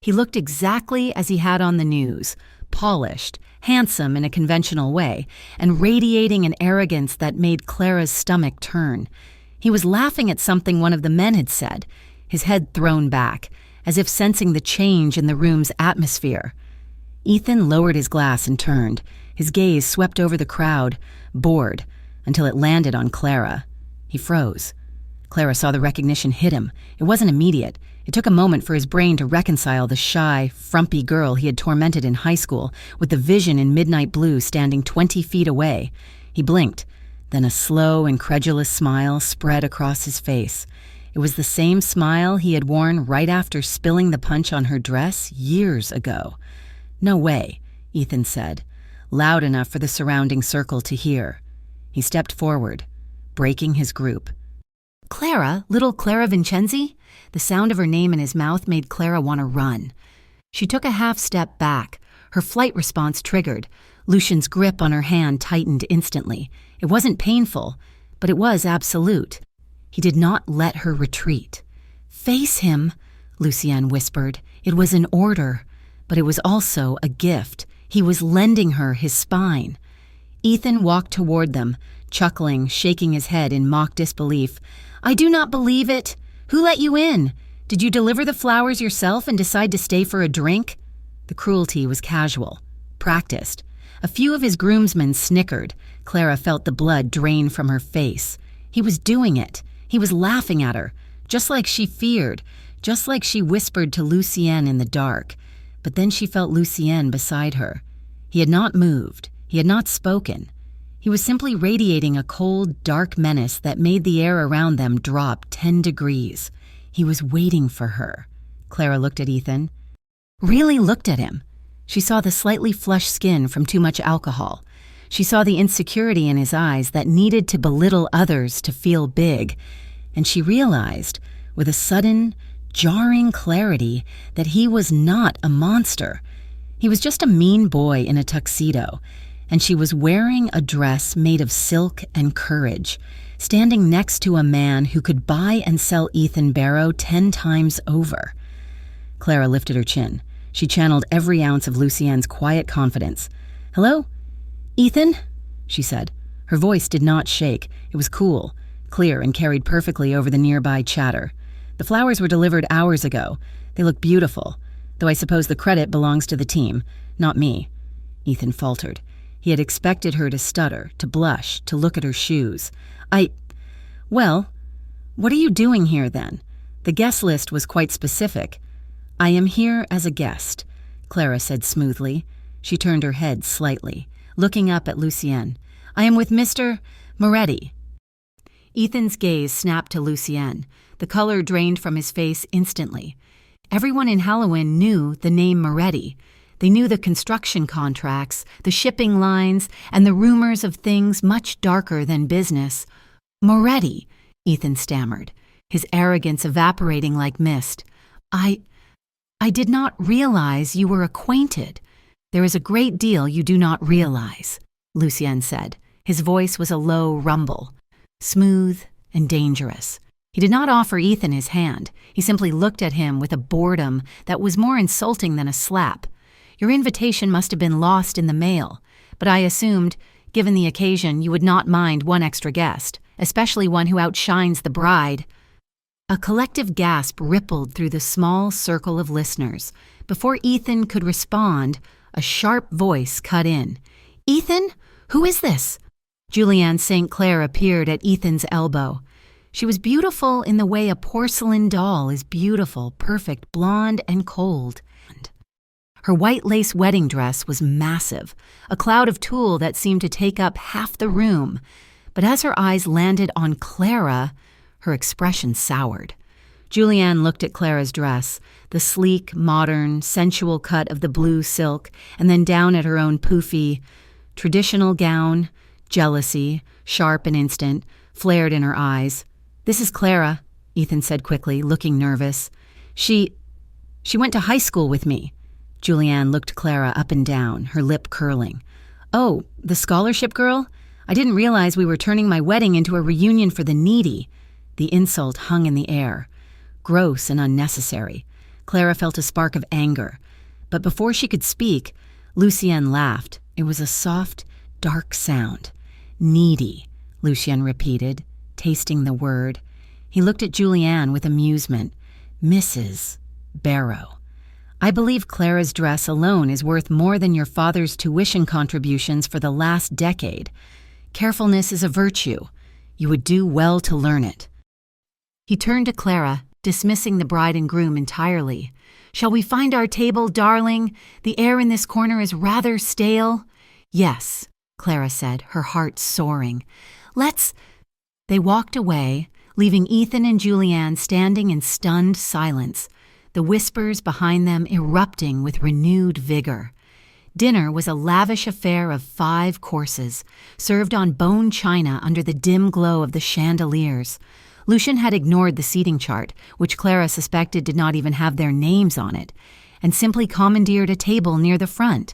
He looked exactly as he had on the news, polished, handsome in a conventional way, and radiating an arrogance that made Clara's stomach turn. He was laughing at something one of the men had said, his head thrown back, as if sensing the change in the room's atmosphere. Ethan lowered his glass and turned. His gaze swept over the crowd, bored, until it landed on Clara. He froze. Clara saw the recognition hit him. It wasn't immediate. It took a moment for his brain to reconcile the shy, frumpy girl he had tormented in high school with the vision in midnight blue standing 20 feet away. He blinked. Then a slow, incredulous smile spread across his face. It was the same smile he had worn right after spilling the punch on her dress years ago. "No way," Ethan said, loud enough for the surrounding circle to hear. He stepped forward, breaking his group. "Clara, little Clara Vincenzi?" The sound of her name in his mouth made Clara want to run. She took a half step back, her flight response triggered. Lucian's grip on her hand tightened instantly. It wasn't painful, but it was absolute. He did not let her retreat. "Face him," Lucienne whispered. It was an order, but it was also a gift. He was lending her his spine. Ethan walked toward them, chuckling, shaking his head in mock disbelief. "I do not believe it. Who let you in? Did you deliver the flowers yourself and decide to stay for a drink?" The cruelty was casual, practiced. A few of his groomsmen snickered. Clara felt the blood drain from her face. He was doing it. He was laughing at her, just like she feared, just like she whispered to Lucienne in the dark. But then she felt Lucienne beside her. He had not moved. He had not spoken. He was simply radiating a cold, dark menace that made the air around them drop 10 degrees. He was waiting for her. Clara looked at Ethan. Really looked at him. She saw the slightly flushed skin from too much alcohol. She saw the insecurity in his eyes that needed to belittle others to feel big. And she realized, with a sudden, jarring clarity, that he was not a monster. He was just a mean boy in a tuxedo, and she was wearing a dress made of silk and courage, standing next to a man who could buy and sell Ethan Barrow 10 times over. Clara lifted her chin. She channeled every ounce of Lucienne's quiet confidence. "Hello? Ethan?" she said. Her voice did not shake. It was cool, clear, and carried perfectly over the nearby chatter. "The flowers were delivered hours ago. They look beautiful, though I suppose the credit belongs to the team, not me." Ethan faltered. He had expected her to stutter, to blush, to look at her shoes. Well, what are you doing here then?" The guest list was quite specific. "I am here as a guest," Clara said smoothly. She turned her head slightly, looking up at Lucienne. "I am with Mr. Moretti." Ethan's gaze snapped to Lucienne. The color drained from his face instantly. Everyone in Halloween knew the name Moretti. They knew the construction contracts, the shipping lines, and the rumors of things much darker than business. "Moretti," Ethan stammered, his arrogance evaporating like mist. I did not realize you were acquainted." "There is a great deal you do not realize," Lucienne said. His voice was a low rumble, smooth and dangerous. He did not offer Ethan his hand. He simply looked at him with a boredom that was more insulting than a slap. "Your invitation must have been lost in the mail, but I assumed, given the occasion, you would not mind one extra guest, especially one who outshines the bride." A collective gasp rippled through the small circle of listeners. Before Ethan could respond, a sharp voice cut in. "Ethan? Who is this?" Julianne St. Clair appeared at Ethan's elbow. She was beautiful in the way a porcelain doll is beautiful, perfect, blonde, and cold. Her white lace wedding dress was massive, a cloud of tulle that seemed to take up half the room. But as her eyes landed on Clara, her expression soured. Julianne looked at Clara's dress, the sleek, modern, sensual cut of the blue silk, and then down at her own poofy, traditional gown. Jealousy, sharp and instant, flared in her eyes. "This is Clara," Ethan said quickly, looking nervous. She went to high school with me." Julianne looked Clara up and down, her lip curling. "Oh, the scholarship girl? I didn't realize we were turning my wedding into a reunion for the needy." The insult hung in the air, gross and unnecessary. Clara felt a spark of anger, but before she could speak, Lucien laughed. It was a soft, dark sound. Needy, Lucien repeated, tasting the word. He looked at Julianne with amusement. Mrs. Barrow. I believe Clara's dress alone is worth more than your father's tuition contributions for the last decade. Carefulness is a virtue. You would do well to learn it. He turned to Clara, dismissing the bride and groom entirely. Shall we find our table, darling? The air in this corner is rather stale. Yes, Clara said, her heart soaring. Let's... They walked away, leaving Ethan and Julianne standing in stunned silence, the whispers behind them erupting with renewed vigor. Dinner was a lavish affair of 5 courses, served on bone china under the dim glow of the chandeliers. Lucien had ignored the seating chart, which Clara suspected did not even have their names on it, and simply commandeered a table near the front.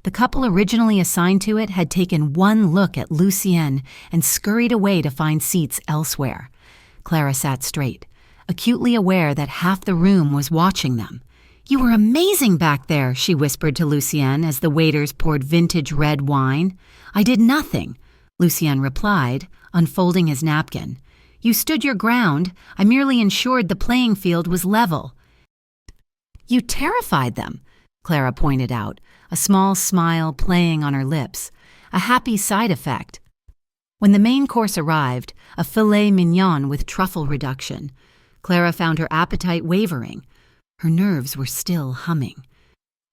The couple originally assigned to it had taken one look at Lucien and scurried away to find seats elsewhere. Clara sat straight, acutely aware that half the room was watching them. "You were amazing back there," she whispered to Lucien as the waiters poured vintage red wine. "I did nothing," Lucien replied, unfolding his napkin. "You stood your ground. I merely ensured the playing field was level." "You terrified them," Clara pointed out, a small smile playing on her lips, a happy side effect. When the main course arrived, a filet mignon with truffle reduction, Clara found her appetite wavering. Her nerves were still humming.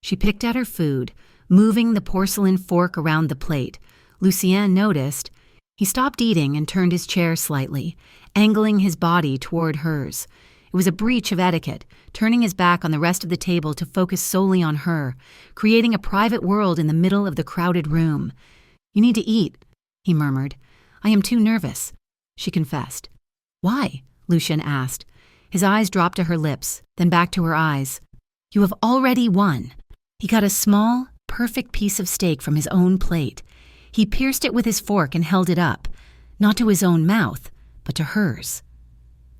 She picked at her food, moving the porcelain fork around the plate. Lucien noticed. He stopped eating and turned his chair slightly, angling his body toward hers. It was a breach of etiquette, turning his back on the rest of the table to focus solely on her, creating a private world in the middle of the crowded room. "You need to eat," he murmured. "I am too nervous," she confessed. "Why?" Lucien asked. His eyes dropped to her lips, then back to her eyes. "You have already won." He got a small, perfect piece of steak from his own plate. He pierced it with his fork and held it up, not to his own mouth, but to hers.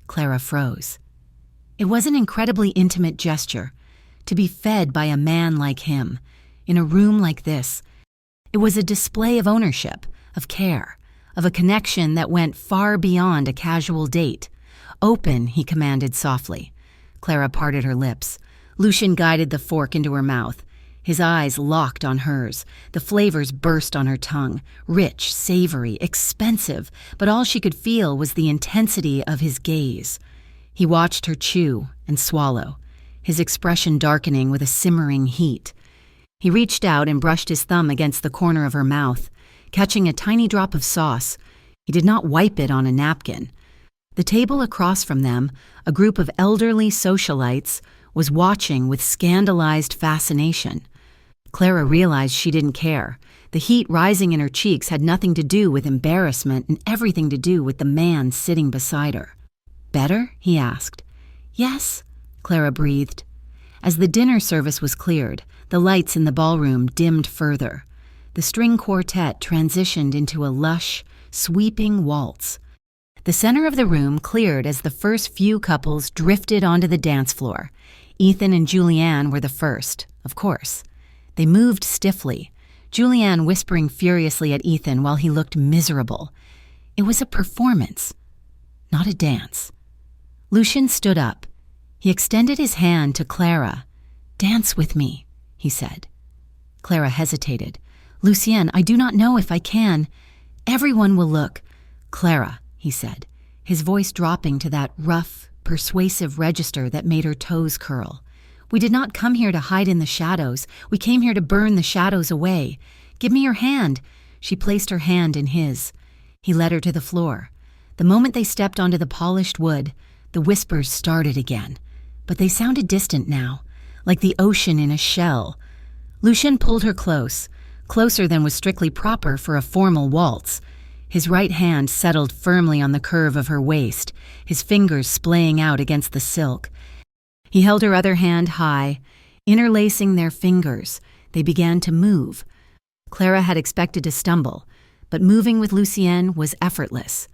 Clara froze. It was an incredibly intimate gesture, to be fed by a man like him, in a room like this. It was a display of ownership, of care, of a connection that went far beyond a casual date. "Open," he commanded softly. Clara parted her lips. Lucien guided the fork into her mouth. His eyes locked on hers. The flavors burst on her tongue, rich, savory, expensive, but all she could feel was the intensity of his gaze. He watched her chew and swallow, his expression darkening with a simmering heat. He reached out and brushed his thumb against the corner of her mouth, catching a tiny drop of sauce. He did not wipe it on a napkin. The table across from them, a group of elderly socialites, was watching with scandalized fascination. Clara realized she didn't care. The heat rising in her cheeks had nothing to do with embarrassment and everything to do with the man sitting beside her. "Better?" he asked. "Yes," Clara breathed. As the dinner service was cleared, the lights in the ballroom dimmed further. The string quartet transitioned into a lush, sweeping waltz. The center of the room cleared as the first few couples drifted onto the dance floor. Ethan and Julianne were the first, of course. They moved stiffly, Julianne whispering furiously at Ethan while he looked miserable. It was a performance, not a dance. Lucien stood up. He extended his hand to Clara. "Dance with me," he said. Clara hesitated. "Lucien, I do not know if I can. Everyone will look." "Clara," he said, his voice dropping to that rough, persuasive register that made her toes curl. "We did not come here to hide in the shadows. We came here to burn the shadows away. Give me your hand." She placed her hand in his. He led her to the floor. The moment they stepped onto the polished wood, the whispers started again, but they sounded distant now, like the ocean in a shell. Lucien pulled her close, closer than was strictly proper for a formal waltz. His right hand settled firmly on the curve of her waist, his fingers splaying out against the silk. He held her other hand high. Interlacing their fingers, they began to move. Clara had expected to stumble, but moving with Lucien was effortless.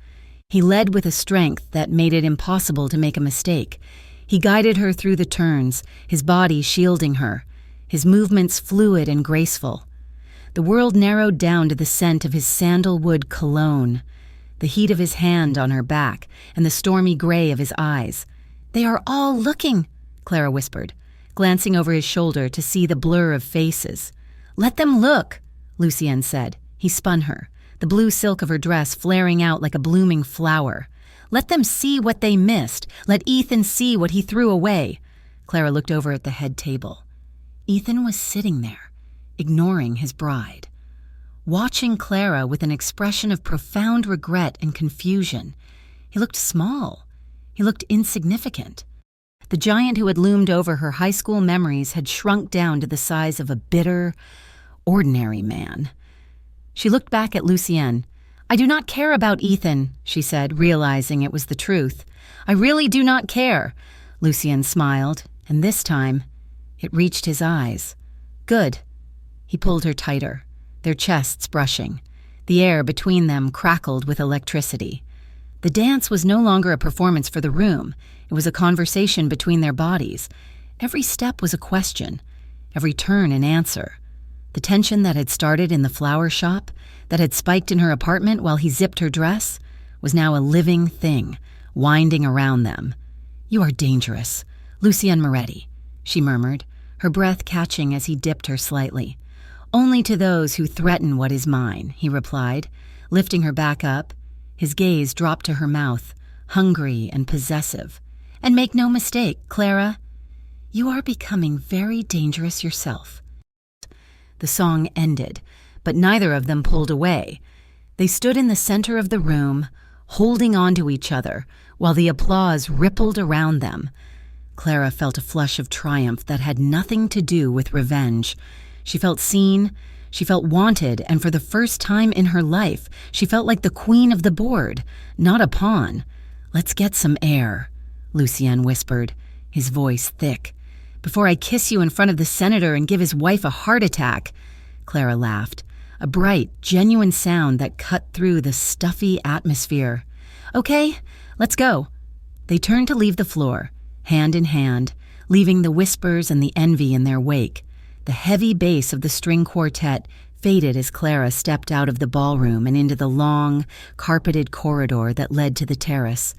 He led with a strength that made it impossible to make a mistake. He guided her through the turns, his body shielding her, his movements fluid and graceful. The world narrowed down to the scent of his sandalwood cologne, the heat of his hand on her back, and the stormy gray of his eyes. "They are all looking," Clara whispered, glancing over his shoulder to see the blur of faces. "Let them look," Lucien said. He spun her, the blue silk of her dress flaring out like a blooming flower. "Let them see what they missed. Let Ethan see what he threw away." Clara looked over at the head table. Ethan was sitting there, ignoring his bride, watching Clara with an expression of profound regret and confusion. He looked small. He looked insignificant. The giant who had loomed over her high school memories had shrunk down to the size of a bitter, ordinary man. She looked back at Lucien. "I do not care about Ethan," she said, realizing it was the truth. "I really do not care." Lucien smiled, and this time, it reached his eyes. "Good." He pulled her tighter, their chests brushing. The air between them crackled with electricity. The dance was no longer a performance for the room. It was a conversation between their bodies. Every step was a question, every turn an answer. The tension that had started in the flower shop, that had spiked in her apartment while he zipped her dress, was now a living thing, winding around them. "You are dangerous, Lucien Moretti," she murmured, her breath catching as he dipped her slightly. "Only to those who threaten what is mine," he replied, lifting her back up. His gaze dropped to her mouth, hungry and possessive. "And make no mistake, Clara, you are becoming very dangerous yourself." The song ended, but neither of them pulled away. They stood in the center of the room, holding on to each other, while the applause rippled around them. Clara felt a flush of triumph that had nothing to do with revenge. She felt seen, she felt wanted, and for the first time in her life, she felt like the queen of the board, not a pawn. "Let's get some air," Lucien whispered, his voice thick. "Before I kiss you in front of the senator and give his wife a heart attack." Clara laughed, a bright, genuine sound that cut through the stuffy atmosphere. "Okay, let's go." They turned to leave the floor, hand in hand, leaving the whispers and the envy in their wake. The heavy bass of the string quartet faded as Clara stepped out of the ballroom and into the long, carpeted corridor that led to the terrace.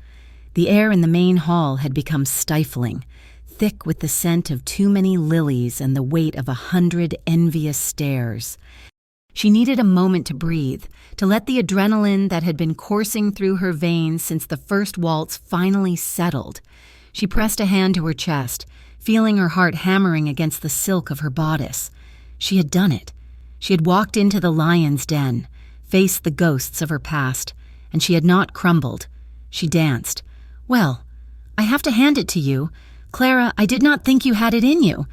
The air in the main hall had become stifling, thick with the scent of too many lilies and the weight of 100 envious stares. She needed a moment to breathe, to let the adrenaline that had been coursing through her veins since the first waltz finally settled. She pressed a hand to her chest, feeling her heart hammering against the silk of her bodice. She had done it. She had walked into the lion's den, faced the ghosts of her past, and she had not crumbled. She danced. "Well, I have to hand it to you. Clara, I did not think you had it in you."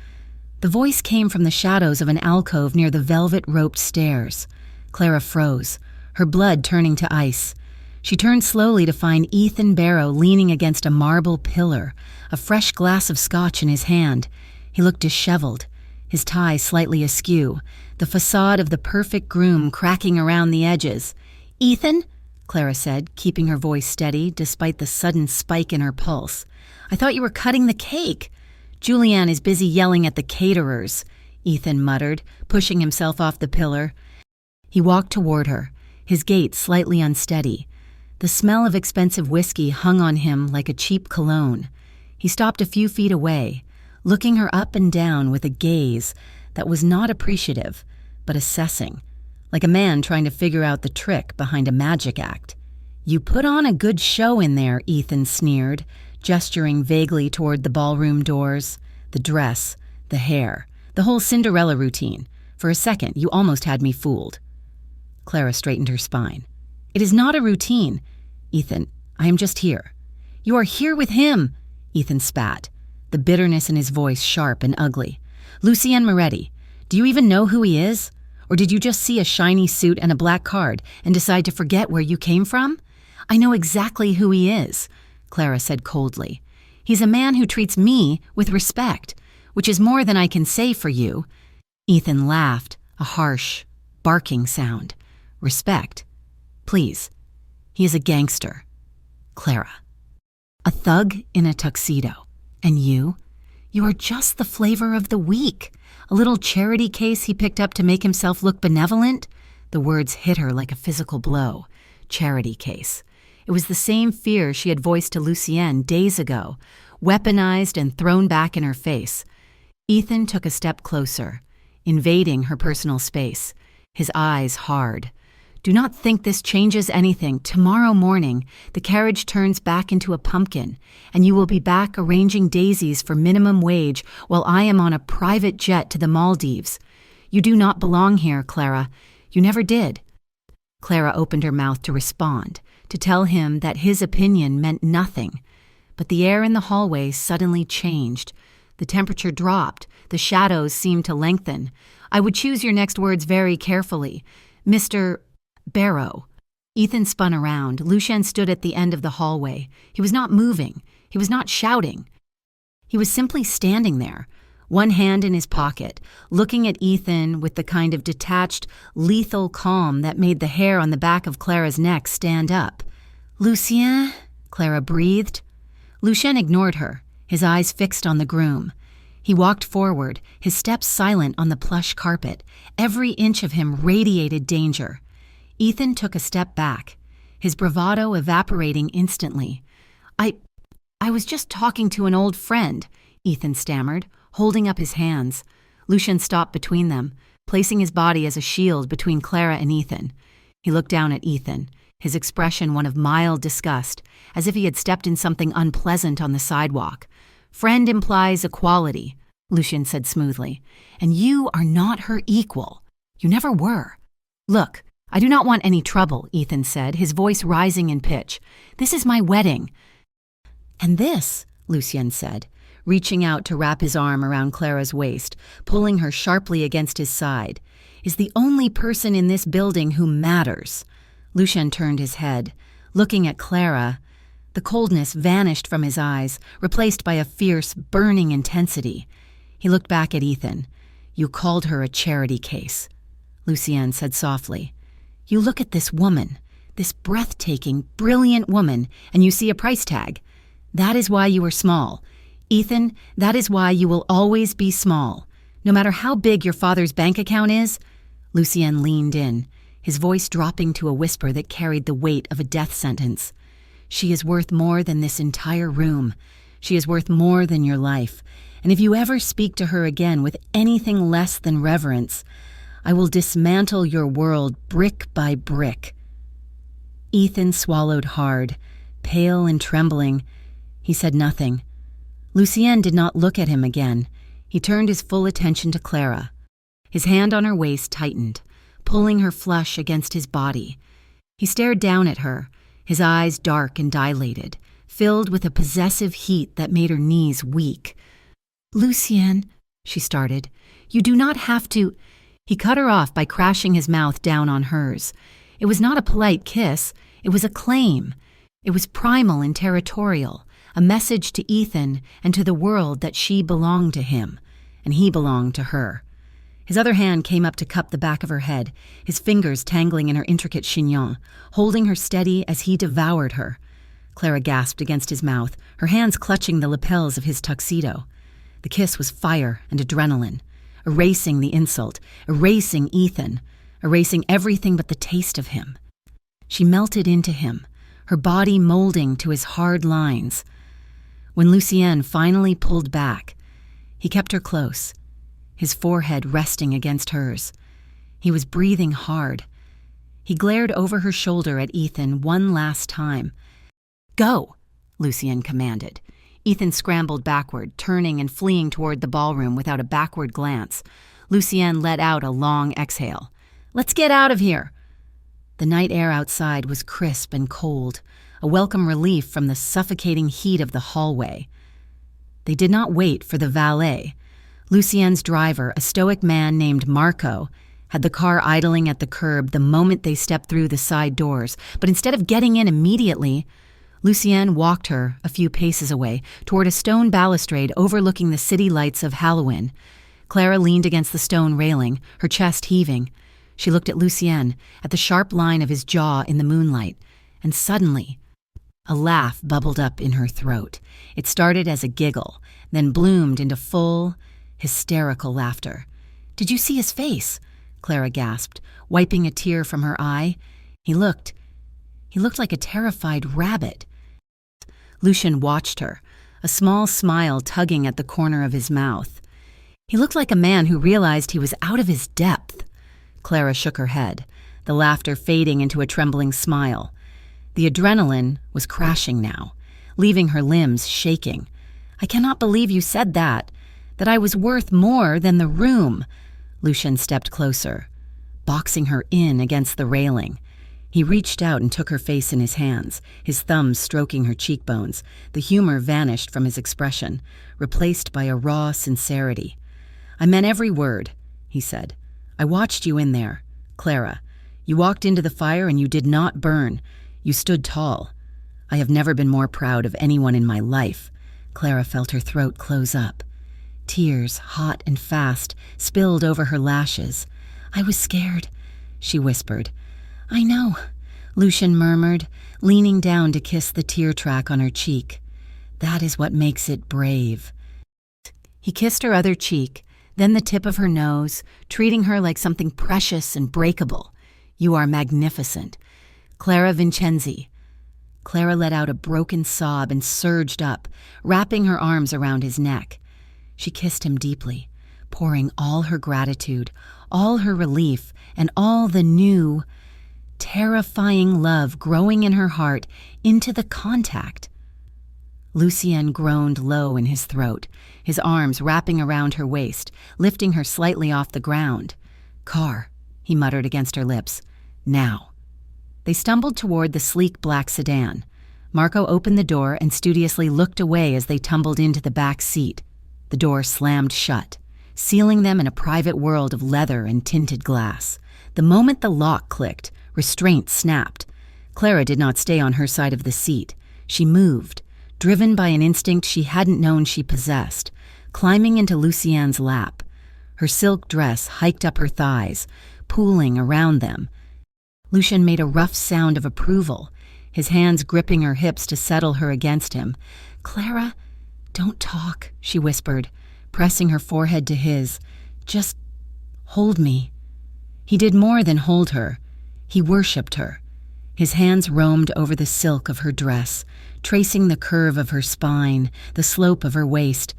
The voice came from the shadows of an alcove near the velvet-roped stairs. Clara froze, her blood turning to ice. She turned slowly to find Ethan Barrow leaning against a marble pillar, a fresh glass of scotch in his hand. He looked disheveled, his tie slightly askew, the facade of the perfect groom cracking around the edges. "Ethan?" Clara said, keeping her voice steady despite the sudden spike in her pulse. "I thought you were cutting the cake." "Julianne is busy yelling at the caterers," Ethan muttered, pushing himself off the pillar. He walked toward her, his gait slightly unsteady. The smell of expensive whiskey hung on him like a cheap cologne. He stopped a few feet away, looking her up and down with a gaze that was not appreciative, but assessing, like a man trying to figure out the trick behind a magic act. "You put on a good show in there," Ethan sneered, gesturing vaguely toward the ballroom doors. "The dress, the hair, the whole Cinderella routine. For a second, you almost had me fooled." Clara straightened her spine. "It is not a routine. Ethan, I am just here." "You are here with him," Ethan spat, the bitterness in his voice sharp and ugly. "Lucien Moretti, do you even know who he is? Or did you just see a shiny suit and a black card and decide to forget where you came from?" "I know exactly who he is," Clara said coldly. "He's a man who treats me with respect, which is more than I can say for you." Ethan laughed, a harsh, barking sound. "Respect? Please. He is a gangster. Clara. A thug in a tuxedo. And you? You are just the flavor of the week. A little charity case he picked up to make himself look benevolent? The words hit her like a physical blow. Charity case. It was the same fear she had voiced to Lucienne days ago, weaponized and thrown back in her face. Ethan took a step closer, invading her personal space, his eyes hard. Do not think this changes anything. Tomorrow morning, the carriage turns back into a pumpkin, and you will be back arranging daisies for minimum wage while I am on a private jet to the Maldives. You do not belong here, Clara. You never did. Clara opened her mouth to respond, to tell him that his opinion meant nothing. But the air in the hallway suddenly changed. The temperature dropped. The shadows seemed to lengthen. I would choose your next words very carefully. Mr. Barrow. Ethan spun around. Lucien stood at the end of the hallway. He was not moving. He was not shouting. He was simply standing there, one hand in his pocket, looking at Ethan with the kind of detached, lethal calm that made the hair on the back of Clara's neck stand up. Lucien? Clara breathed. Lucien ignored her, his eyes fixed on the groom. He walked forward, his steps silent on the plush carpet. Every inch of him radiated danger. Ethan took a step back, his bravado evaporating instantly. I was just talking to an old friend, Ethan stammered, holding up his hands. Lucien stopped between them, placing his body as a shield between Clara and Ethan. He looked down at Ethan, his expression one of mild disgust, as if he had stepped in something unpleasant on the sidewalk. Friend implies equality, Lucien said smoothly, and you are not her equal. You never were. Look, I do not want any trouble, Ethan said, his voice rising in pitch. This is my wedding. And this, Lucien said, reaching out to wrap his arm around Clara's waist, pulling her sharply against his side, is the only person in this building who matters. Lucien turned his head, looking at Clara. The coldness vanished from his eyes, replaced by a fierce, burning intensity. He looked back at Ethan. You called her a charity case, Lucien said softly. You look at this woman, this breathtaking, brilliant woman, and you see a price tag. That is why you are small. Ethan, that is why you will always be small. No matter how big your father's bank account is. Lucien leaned in, his voice dropping to a whisper that carried the weight of a death sentence. She is worth more than this entire room. She is worth more than your life. And if you ever speak to her again with anything less than reverence, I will dismantle your world brick by brick. Ethan swallowed hard, pale and trembling. He said nothing. Lucien did not look at him again. He turned his full attention to Clara. His hand on her waist tightened, pulling her flush against his body. He stared down at her, his eyes dark and dilated, filled with a possessive heat that made her knees weak. Lucien, she started, you do not have to... He cut her off by crashing his mouth down on hers. It was not a polite kiss. It was a claim. It was primal and territorial, a message to Ethan and to the world that she belonged to him, and he belonged to her. His other hand came up to cup the back of her head, his fingers tangling in her intricate chignon, holding her steady as he devoured her. Clara gasped against his mouth, her hands clutching the lapels of his tuxedo. The kiss was fire and adrenaline, erasing the insult, erasing Ethan, erasing everything but the taste of him. She melted into him, her body molding to his hard lines. When Lucien finally pulled back, he kept her close, his forehead resting against hers. He was breathing hard. He glared over her shoulder at Ethan one last time. Go, Lucien commanded. Ethan scrambled backward, turning and fleeing toward the ballroom without a backward glance. Lucien let out a long exhale. Let's get out of here. The night air outside was crisp and cold, a welcome relief from the suffocating heat of the hallway. They did not wait for the valet. Lucien's driver, a stoic man named Marco, had the car idling at the curb the moment they stepped through the side doors, but instead of getting in immediately, Lucien walked her a few paces away toward a stone balustrade overlooking the city lights of Halloween. Clara leaned against the stone railing, her chest heaving. She looked at Lucien, at the sharp line of his jaw in the moonlight, and suddenly, A laugh bubbled up in her throat. It started as a giggle, then bloomed into full, hysterical laughter. "Did you see his face?" Clara gasped, wiping a tear from her eye. He looked like a terrified rabbit. Lucian watched her, a small smile tugging at the corner of his mouth. He looked like a man who realized he was out of his depth. Clara shook her head, the laughter fading into a trembling smile. The adrenaline was crashing now, leaving her limbs shaking. "I cannot believe you said that I was worth more than the room." Lucian stepped closer, boxing her in against the railing. He reached out and took her face in his hands, his thumbs stroking her cheekbones. The humor vanished from his expression, replaced by a raw sincerity. "I meant every word," he said. "I watched you in there, Clara. You walked into the fire and you did not burn. You stood tall. I have never been more proud of anyone in my life." Clara felt her throat close up. Tears, hot and fast, spilled over her lashes. "I was scared," she whispered. "I know," Lucian murmured, leaning down to kiss the tear track on her cheek. "That is what makes it brave." He kissed her other cheek, then the tip of her nose, treating her like something precious and breakable. "You are magnificent. Clara Vincenzi." Clara let out a broken sob and surged up, wrapping her arms around his neck. She kissed him deeply, pouring all her gratitude, all her relief, and all the new, terrifying love growing in her heart into the contact. Lucien groaned low in his throat, his arms wrapping around her waist, lifting her slightly off the ground. "Car," he muttered against her lips. "Now." They stumbled toward the sleek black sedan. Marco opened the door and studiously looked away as they tumbled into the back seat. The door slammed shut, sealing them in a private world of leather and tinted glass. The moment the lock clicked, restraint snapped. Clara did not stay on her side of the seat. She moved, driven by an instinct she hadn't known she possessed, climbing into Lucien's lap. Her silk dress hiked up her thighs, pooling around them. Lucian made a rough sound of approval, his hands gripping her hips to settle her against him. "Clara, don't talk," she whispered, pressing her forehead to his. "Just hold me." He did more than hold her. He worshipped her. His hands roamed over the silk of her dress, tracing the curve of her spine, the slope of her waist.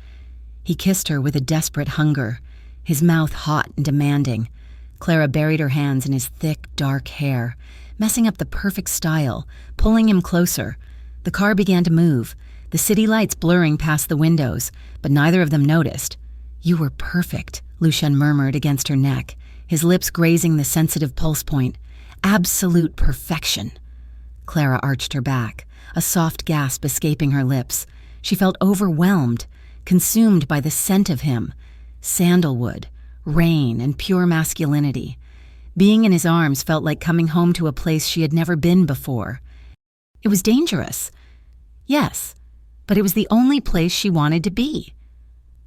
He kissed her with a desperate hunger, his mouth hot and demanding. Clara buried her hands in his thick, dark hair, messing up the perfect style, pulling him closer. The car began to move, the city lights blurring past the windows, but neither of them noticed. "You were perfect," Lucian murmured against her neck, his lips grazing the sensitive pulse point. "Absolute perfection." Clara arched her back, a soft gasp escaping her lips. She felt overwhelmed, consumed by the scent of him. Sandalwood, rain, and pure masculinity. Being in his arms felt like coming home to a place she had never been before. It was dangerous. Yes, but it was the only place she wanted to be.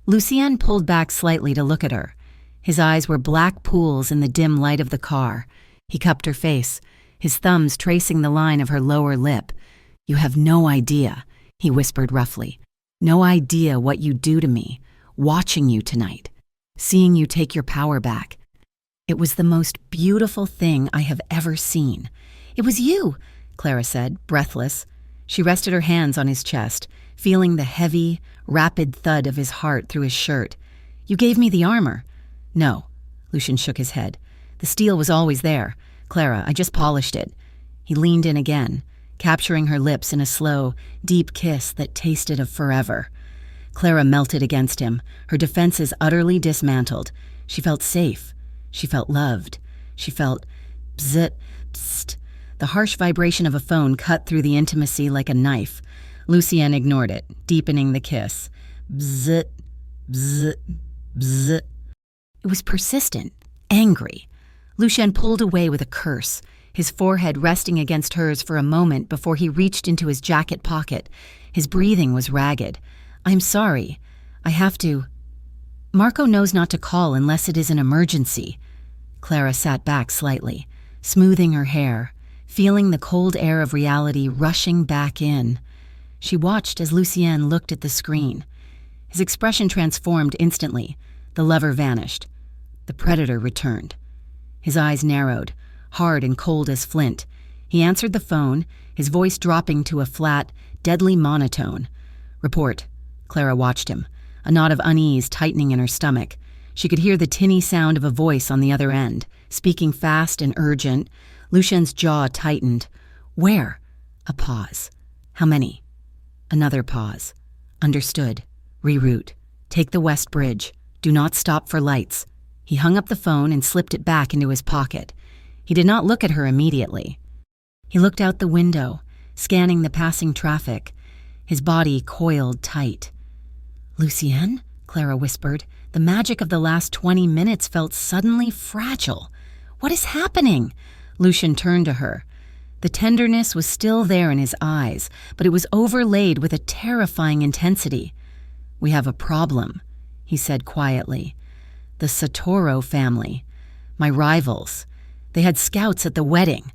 Lucien pulled back slightly to look at her. His eyes were black pools in the dim light of the car. He cupped her face, his thumbs tracing the line of her lower lip. "You have no idea," he whispered roughly. "No idea what you do to me, watching you tonight, seeing you take your power back. It was the most beautiful thing I have ever seen." "It was you," Clara said, breathless. She rested her hands on his chest, feeling the heavy, rapid thud of his heart through his shirt. "You gave me the armor." "No," Lucian shook his head. "The steel was always there. Clara, I just polished it." He leaned in again, capturing her lips in a slow, deep kiss that tasted of forever. Clara melted against him, her defenses utterly dismantled. She felt safe. She felt loved. She felt bzzzt, psst. The harsh vibration of a phone cut through the intimacy like a knife. Lucien ignored it, deepening the kiss. Bzzzt, bzzzt, bzzzt. It was persistent, angry. Lucien pulled away with a curse, his forehead resting against hers for a moment before he reached into his jacket pocket. His breathing was ragged. "I'm sorry. I have to. Marco knows not to call unless it is an emergency." Clara sat back slightly, smoothing her hair, feeling the cold air of reality rushing back in. She watched as Lucien looked at the screen. His expression transformed instantly. The lover vanished. The predator returned. His eyes narrowed, hard and cold as flint. He answered the phone, his voice dropping to a flat, deadly monotone. "Report." Clara watched him, a knot of unease tightening in her stomach. She could hear the tinny sound of a voice on the other end, speaking fast and urgent. Lucien's jaw tightened. "Where?" A pause. "How many?" Another pause. "Understood. Reroute. Take the West Bridge. Do not stop for lights." He hung up the phone and slipped it back into his pocket. He did not look at her immediately. He looked out the window, scanning the passing traffic, his body coiled tight. "Lucien?" Clara whispered. The magic of the last 20 minutes felt suddenly fragile. "What is happening?" Lucien turned to her. The tenderness was still there in his eyes, but it was overlaid with a terrifying intensity. "We have a problem," he said quietly. "The Sotoro family. My rivals. They had scouts at the wedding."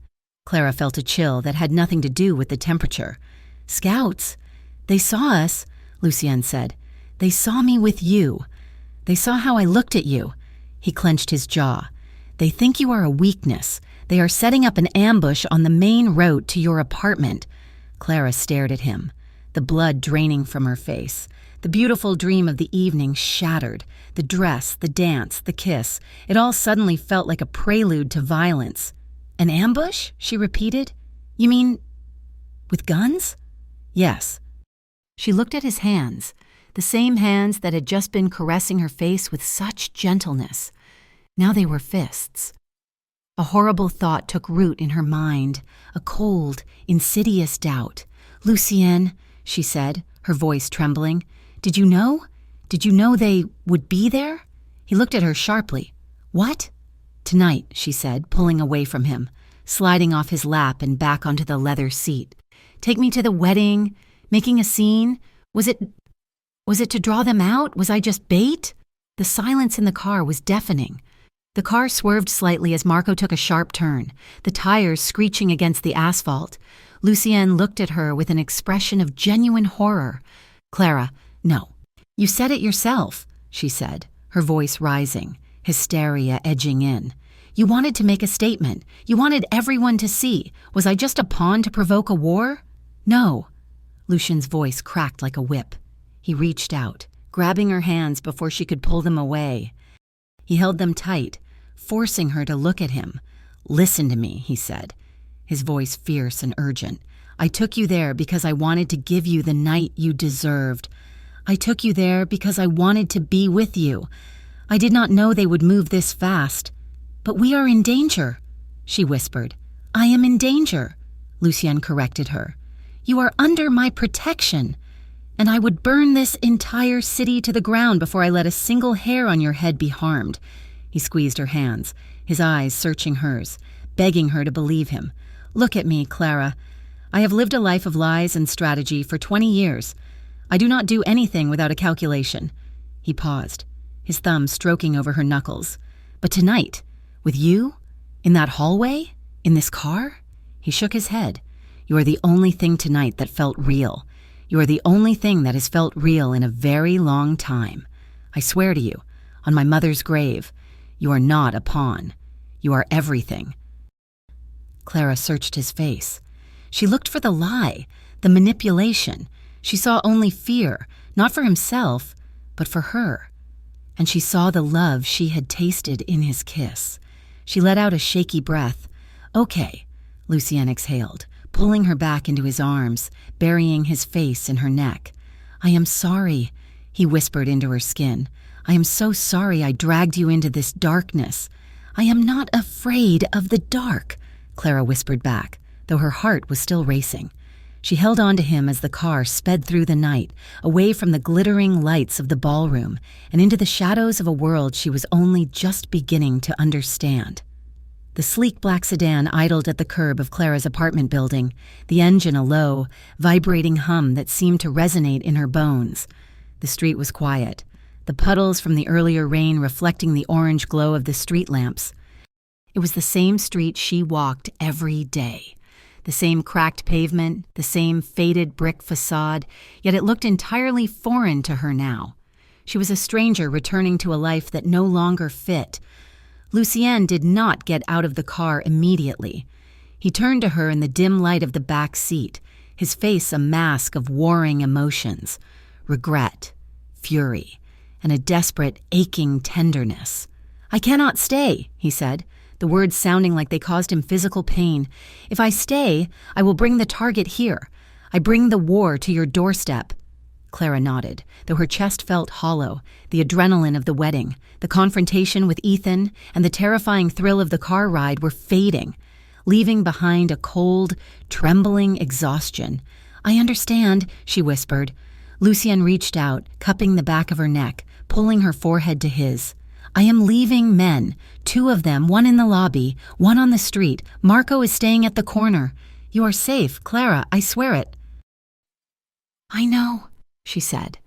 Clara felt a chill that had nothing to do with the temperature. "Scouts? They saw us," Lucien said. "They saw me with you. They saw how I looked at you." He clenched his jaw. "They think you are a weakness. They are setting up an ambush on the main road to your apartment." Clara stared at him, the blood draining from her face. The beautiful dream of the evening shattered. The dress, the dance, the kiss. It all suddenly felt like a prelude to violence. "An ambush?" she repeated. "You mean with guns?" "Yes." She looked at his hands, the same hands that had just been caressing her face with such gentleness. Now they were fists. A horrible thought took root in her mind, a cold, insidious doubt. "Lucien," she said, her voice trembling, "did you know? Did you know they would be there?" He looked at her sharply. "What?" "Tonight," she said, pulling away from him, sliding off his lap and back onto the leather seat. "Take me to the wedding, making a scene. Was it to draw them out? Was I just bait?" The silence in the car was deafening. The car swerved slightly as Marco took a sharp turn, the tires screeching against the asphalt. Lucien looked at her with an expression of genuine horror. "Clara, no." "You said it yourself," she said, her voice rising, hysteria edging in. "You wanted to make a statement. You wanted everyone to see. Was I just a pawn to provoke a war?" "No." Lucien's voice cracked like a whip. He reached out, grabbing her hands before she could pull them away. He held them tight, forcing her to look at him. "Listen to me," he said, his voice fierce and urgent. "I took you there because I wanted to give you the night you deserved. I took you there because I wanted to be with you. I did not know they would move this fast. But we are in danger," she whispered. "I am in danger," Lucien corrected her. "You are under my protection, and I would burn this entire city to the ground before I let a single hair on your head be harmed." He squeezed her hands, his eyes searching hers, begging her to believe him. "Look at me, Clara. I have lived a life of lies and strategy for 20 years. I do not do anything without a calculation." He paused, his thumb stroking over her knuckles. "But tonight, with you, in that hallway, in this car?" He shook his head. "You are the only thing tonight that felt real. You are the only thing that has felt real in a very long time. I swear to you, on my mother's grave, you are not a pawn. You are everything." Clara searched his face. She looked for the lie, the manipulation. She saw only fear, not for himself, but for her. And she saw the love she had tasted in his kiss. She let out a shaky breath. "Okay," Lucien exhaled, pulling her back into his arms, burying his face in her neck. "I am sorry," he whispered into her skin. "I am so sorry I dragged you into this darkness." "I am not afraid of the dark," Clara whispered back, though her heart was still racing. She held on to him as the car sped through the night, away from the glittering lights of the ballroom and into the shadows of a world she was only just beginning to understand. The sleek black sedan idled at the curb of Clara's apartment building, the engine a low, vibrating hum that seemed to resonate in her bones. The street was quiet, the puddles from the earlier rain reflecting the orange glow of the street lamps. It was the same street she walked every day, the same cracked pavement, the same faded brick facade, yet it looked entirely foreign to her now. She was a stranger returning to a life that no longer fit. Lucien did not get out of the car immediately. He turned to her in the dim light of the back seat, his face a mask of warring emotions, regret, fury, and a desperate, aching tenderness. "I cannot stay," he said, the words sounding like they caused him physical pain. "If I stay, I will bring the target here. I bring the war to your doorstep." Clara nodded, though her chest felt hollow. The adrenaline of the wedding, the confrontation with Ethan, and the terrifying thrill of the car ride were fading, leaving behind a cold, trembling exhaustion. "I understand," she whispered. Lucien reached out, cupping the back of her neck, pulling her forehead to his. "I am leaving men, 2 of them, one in the lobby, one on the street. Marco is staying at the corner. You are safe, Clara, I swear it." "I know," she said.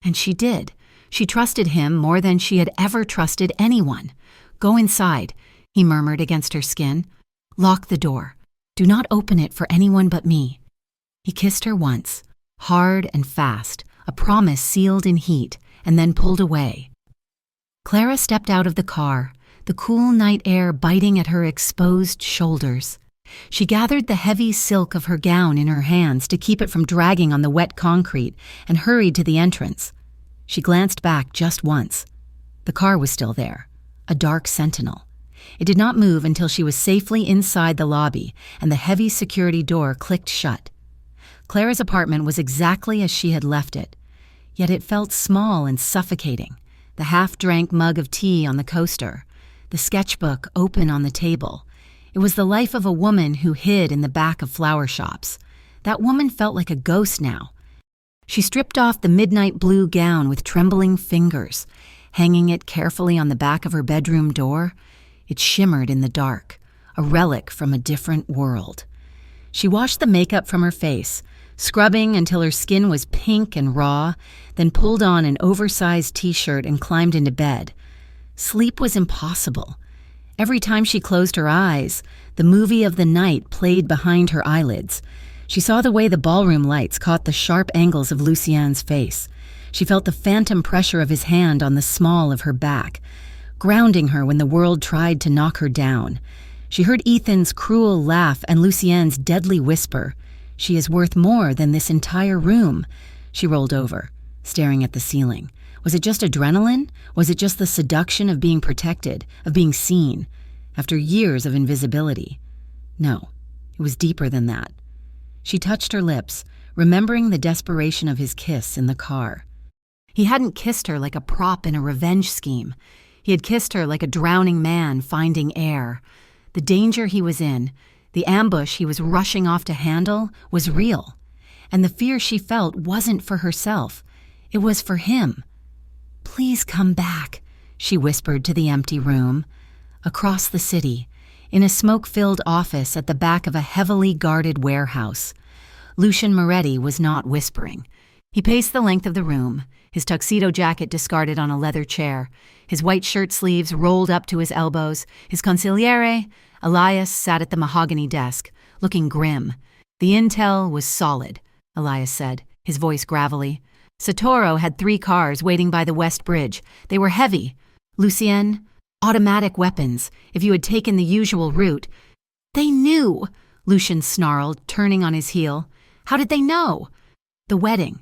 And she did. She trusted him more than she had ever trusted anyone. "Go inside," he murmured against her skin. "Lock the door. Do not open it for anyone but me." He kissed her once, hard and fast, a promise sealed in heat, and then pulled away. Clara stepped out of the car, the cool night air biting at her exposed shoulders. She gathered the heavy silk of her gown in her hands to keep it from dragging on the wet concrete and hurried to the entrance. She glanced back just once. The car was still there, a dark sentinel. It did not move until she was safely inside the lobby and the heavy security door clicked shut. Clara's apartment was exactly as she had left it, yet it felt small and suffocating. The half-drank mug of tea on the coaster, the sketchbook open on the table. It was the life of a woman who hid in the back of flower shops. That woman felt like a ghost now. She stripped off the midnight blue gown with trembling fingers, hanging it carefully on the back of her bedroom door. It shimmered in the dark, a relic from a different world. She washed the makeup from her face, scrubbing until her skin was pink and raw, then pulled on an oversized t-shirt and climbed into bed. Sleep was impossible. Every time she closed her eyes, the movie of the night played behind her eyelids. She saw the way the ballroom lights caught the sharp angles of Lucien's face. She felt the phantom pressure of his hand on the small of her back, grounding her when the world tried to knock her down. She heard Ethan's cruel laugh and Lucien's deadly whisper, "She is worth more than this entire room." She rolled over, staring at the ceiling. Was it just adrenaline? Was it just the seduction of being protected, of being seen, after years of invisibility? No, it was deeper than that. She touched her lips, remembering the desperation of his kiss in the car. He hadn't kissed her like a prop in a revenge scheme. He had kissed her like a drowning man finding air. The danger he was in, the ambush he was rushing off to handle, was real. And the fear she felt wasn't for herself. It was for him. "Please come back," she whispered to the empty room. Across the city, in a smoke-filled office at the back of a heavily guarded warehouse. Lucien Moretti was not whispering. He paced the length of the room, his tuxedo jacket discarded on a leather chair, his white shirt sleeves rolled up to his elbows. His consigliere, Elias, sat at the mahogany desk, looking grim. "The intel was solid," Elias said, his voice gravelly. "Satoru had 3 cars waiting by the West Bridge. They were heavy. Lucien, automatic weapons, if you had taken the usual route." "They knew," Lucien snarled, turning on his heel. "How did they know?" "The wedding,"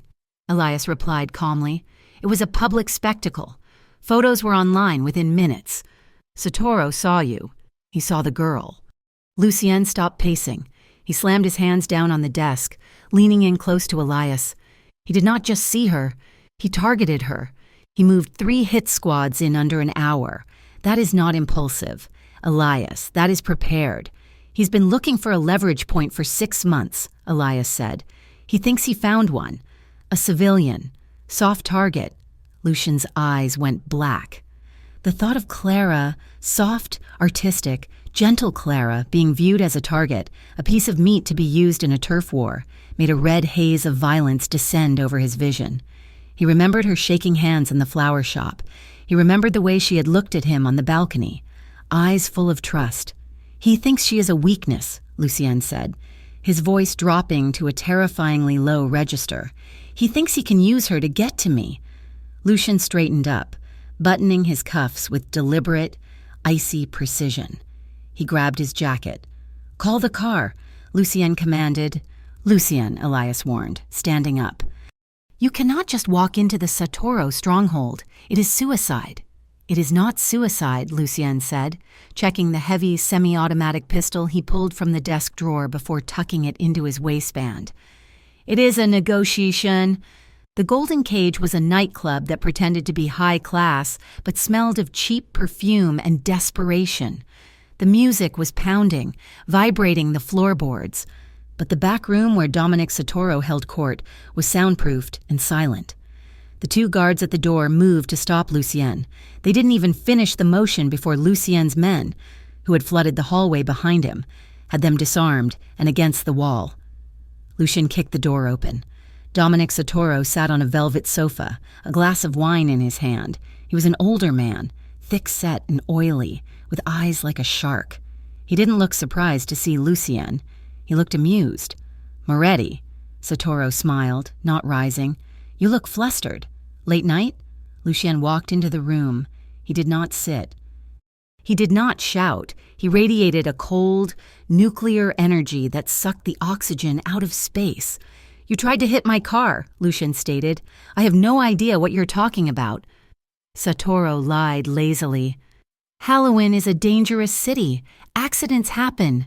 Elias replied calmly. "It was a public spectacle. Photos were online within minutes. Satoru saw you. He saw the girl." Lucien stopped pacing. He slammed his hands down on the desk, leaning in close to Elias. He did not just see her. He targeted her. He moved 3 hit squads in under an hour. That is not impulsive. Elias, that is prepared. "He's been looking for a leverage point for 6 months, Elias said. "He thinks he found one. A civilian. Soft target." Lucien's eyes went black. The thought of Clara, soft, artistic, gentle Clara, being viewed as a target, a piece of meat to be used in a turf war, made a red haze of violence descend over his vision. He remembered her shaking hands in the flower shop. He remembered the way she had looked at him on the balcony, eyes full of trust. "He thinks she is a weakness," Lucien said. his voice dropping to a terrifyingly low register. "He thinks he can use her to get to me." Lucien straightened up, buttoning his cuffs with deliberate, icy precision. He grabbed his jacket. "Call the car," Lucien commanded. "Lucien," Elias warned, standing up. "You cannot just walk into the Satoru stronghold. It is suicide." "It is not suicide," Lucien said, checking the heavy semi-automatic pistol he pulled from the desk drawer before tucking it into his waistband. "It is a negotiation." The Golden Cage was a nightclub that pretended to be high class, but smelled of cheap perfume and desperation. The music was pounding, vibrating the floorboards. But the back room where Dominic Satoru held court was soundproofed and silent. The two guards at the door moved to stop Lucien. They didn't even finish the motion before Lucien's men, who had flooded the hallway behind him, had them disarmed and against the wall. Lucien kicked the door open. Dominic Satoru sat on a velvet sofa, a glass of wine in his hand. He was an older man, thick-set and oily, with eyes like a shark. He didn't look surprised to see Lucien. He looked amused. "Moretti," Satoru smiled, not rising. "You look flustered. Late night?" Lucien walked into the room. He did not sit. He did not shout. He radiated a cold, nuclear energy that sucked the oxygen out of space. "You tried to hit my car," Lucien stated. "I have no idea what you're talking about." Satoru lied lazily. "Halloween is a dangerous city. Accidents happen."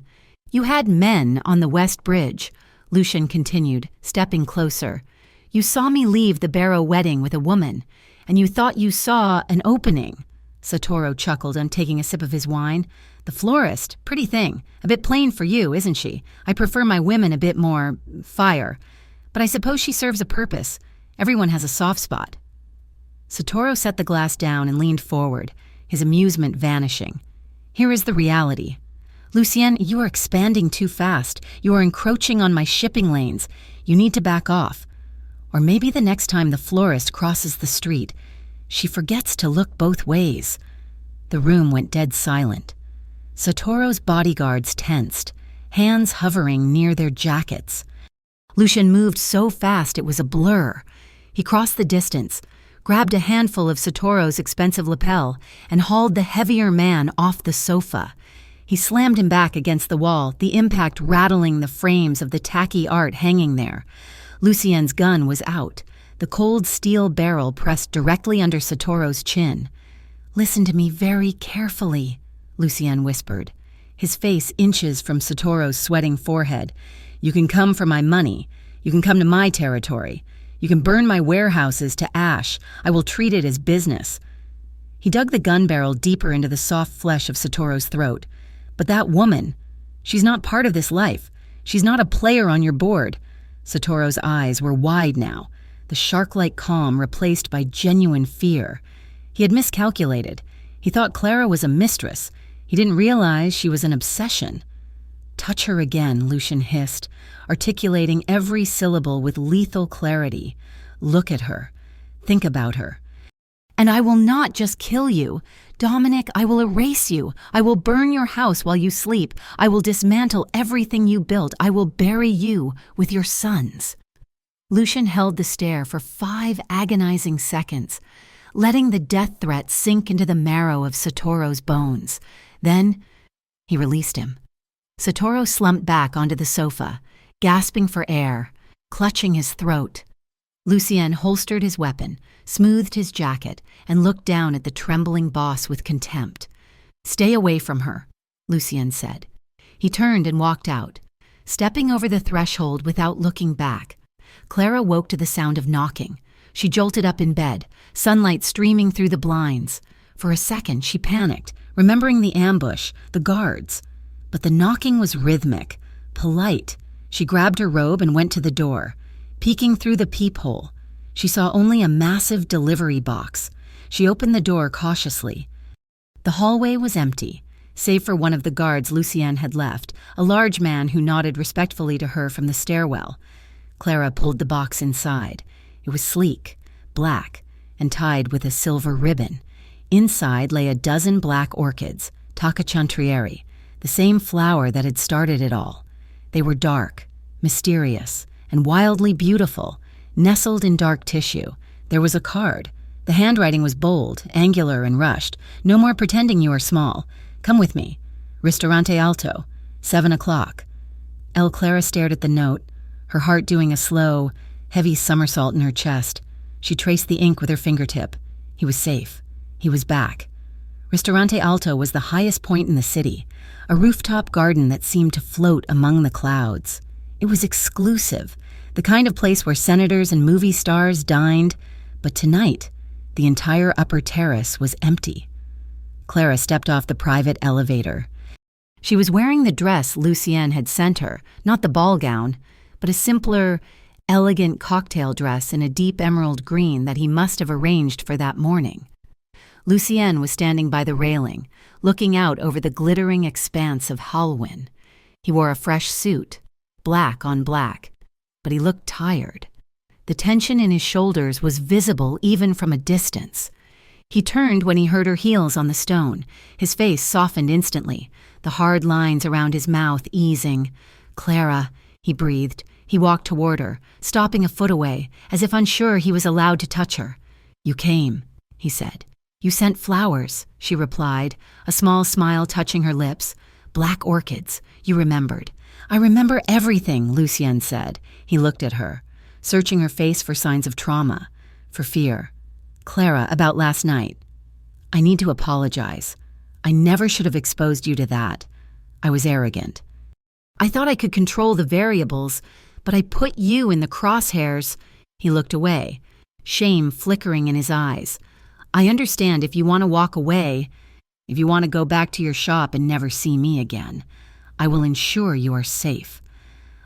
"You had men on the West Bridge," Lucien continued, stepping closer. "You saw me leave the Barrow wedding with a woman, and you thought you saw an opening." Satoru chuckled, taking a sip of his wine. "The florist, pretty thing. A bit plain for you, isn't she? I prefer my women a bit more fire. But I suppose she serves a purpose. Everyone has a soft spot." Satoru set the glass down and leaned forward, his amusement vanishing. "Here is the reality. Lucien, you are expanding too fast. You are encroaching on my shipping lanes. You need to back off. Or maybe the next time the florist crosses the street, she forgets to look both ways." The room went dead silent. Satoru's bodyguards tensed, hands hovering near their jackets. Lucien moved so fast it was a blur. He crossed the distance, grabbed a handful of Satoru's expensive lapel, and hauled the heavier man off the sofa. He slammed him back against the wall, the impact rattling the frames of the tacky art hanging there. Lucien's gun was out, the cold steel barrel pressed directly under Satoru's chin. "Listen to me very carefully," Lucien whispered, his face inches from Satoru's sweating forehead. "You can come for my money. You can come to my territory. You can burn my warehouses to ash. I will treat it as business." He dug the gun barrel deeper into the soft flesh of Satoru's throat. "But that woman, she's not part of this life. She's not a player on your board." Satoru's eyes were wide now, the shark-like calm replaced by genuine fear. He had miscalculated. He thought Clara was a mistress. He didn't realize she was an obsession. "Touch her again," Lucien hissed, articulating every syllable with lethal clarity. "Look at her. Think about her. And I will not just kill you. Dominic, I will erase you. I will burn your house while you sleep. I will dismantle everything you built. I will bury you with your sons." Lucien held the stare for 5 agonizing seconds, letting the death threat sink into the marrow of Satoru's bones. Then he released him. Satoru slumped back onto the sofa, gasping for air, clutching his throat. Lucien holstered his weapon, smoothed his jacket, and looked down at the trembling boss with contempt. "Stay away from her," Lucien said. He turned and walked out, stepping over the threshold without looking back. Clara woke to the sound of knocking. She jolted up in bed, sunlight streaming through the blinds. For a second, she panicked, remembering the ambush, the guards. But the knocking was rhythmic, polite. She grabbed her robe and went to the door. Peeking through the peephole, she saw only a massive delivery box. She opened the door cautiously. The hallway was empty, save for one of the guards Lucien had left, a large man who nodded respectfully to her from the stairwell. Clara pulled the box inside. It was sleek, black, and tied with a silver ribbon. Inside lay a dozen black orchids, Takachantrieri, the same flower that had started it all. They were dark, mysterious, and wildly beautiful, nestled in dark tissue. There was a card. The handwriting was bold, angular, and rushed. No more pretending you are small. Come with me. Ristorante Alto, 7 o'clock. Clara stared at the note, her heart doing a slow, heavy somersault in her chest. She traced the ink with her fingertip. He was safe. He was back. Ristorante Alto was the highest point in the city, a rooftop garden that seemed to float among the clouds. It was exclusive, the kind of place where senators and movie stars dined, but tonight, the entire upper terrace was empty. Clara stepped off the private elevator. She was wearing the dress Lucienne had sent her, not the ball gown, but a simpler, elegant cocktail dress in a deep emerald green that he must have arranged for that morning. Lucienne was standing by the railing, looking out over the glittering expanse of Halwyn. He wore a fresh suit, black on black, but he looked tired. The tension in his shoulders was visible even from a distance. He turned when he heard her heels on the stone. His face softened instantly, the hard lines around his mouth easing. "Clara," he breathed. He walked toward her, stopping a foot away, as if unsure he was allowed to touch her. "You came," he said. "You sent flowers," she replied, a small smile touching her lips. "Black orchids, you remembered." "I remember everything," Lucienne said. He looked at her, searching her face for signs of trauma, for fear. "Clara, about last night. I need to apologize. I never should have exposed you to that. I was arrogant. I thought I could control the variables, but I put you in the crosshairs." He looked away, shame flickering in his eyes. "I understand if you want to walk away, if you want to go back to your shop and never see me again. I will ensure you are safe.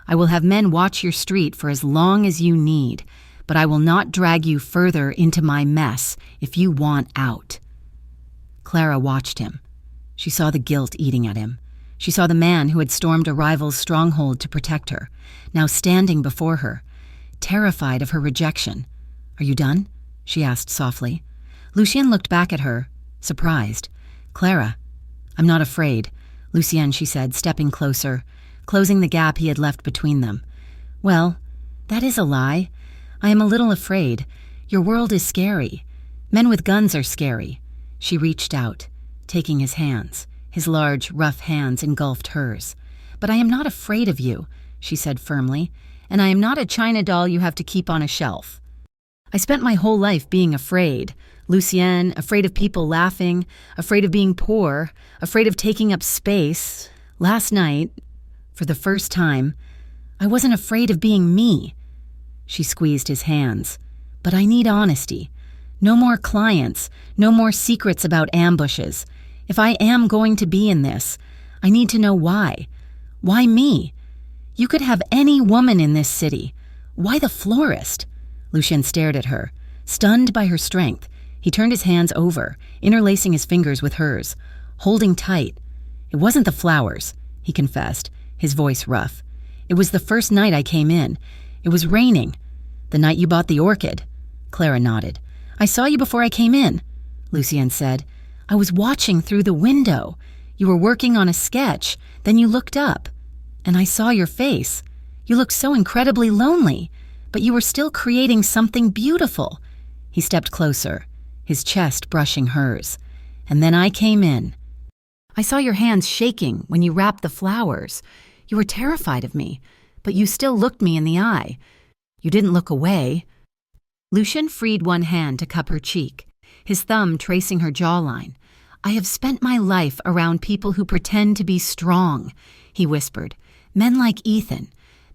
I will have men watch your street for as long as you need, but I will not drag you further into my mess if you want out." Clara watched him. She saw the guilt eating at him. She saw the man who had stormed a rival's stronghold to protect her, now standing before her, terrified of her rejection. "Are you done?" she asked softly. Lucienne looked back at her, surprised. "Clara, I'm not afraid," Lucienne, she said, stepping closer, closing the gap he had left between them. "Well, that is a lie. I am a little afraid. Your world is scary. Men with guns are scary." She reached out, taking his hands. His large, rough hands engulfed hers. "But I am not afraid of you," she said firmly, "and I am not a china doll you have to keep on a shelf. I spent my whole life being afraid. Lucienne, afraid of people laughing, afraid of being poor, afraid of taking up space. Last night, for the first time, I wasn't afraid of being me." She squeezed his hands. "But I need honesty. No more clients, no more secrets about ambushes. If I am going to be in this, I need to know why. Why me? You could have any woman in this city. Why the florist?" Lucienne stared at her, stunned by her strength. He turned his hands over, interlacing his fingers with hers, holding tight. "It wasn't the flowers," he confessed, his voice rough. "It was the first night I came in. It was raining. The night you bought the orchid." Clara nodded. "I saw you before I came in," Lucienne said. "I was watching through the window. You were working on a sketch. Then you looked up, and I saw your face. You looked so incredibly lonely, but you were still creating something beautiful." He stepped closer, his chest brushing hers. "And then I came in. I saw your hands shaking when you wrapped the flowers. You were terrified of me, but you still looked me in the eye. You didn't look away." Lucienne freed one hand to cup her cheek, his thumb tracing her jawline. "I have spent my life around people who pretend to be strong," he whispered. "Men like Ethan,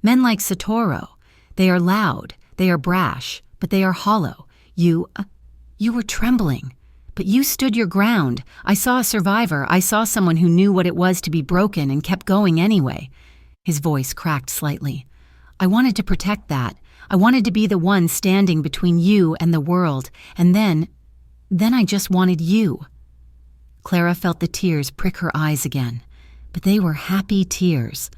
men like Satoru. They are loud, they are brash, but they are hollow. You were trembling, but you stood your ground. I saw a survivor. I saw someone who knew what it was to be broken and kept going anyway." His voice cracked slightly. "I wanted to protect that. I wanted to be the one standing between you and the world, and then I just wanted you." Clara felt the tears prick her eyes again, but they were happy tears.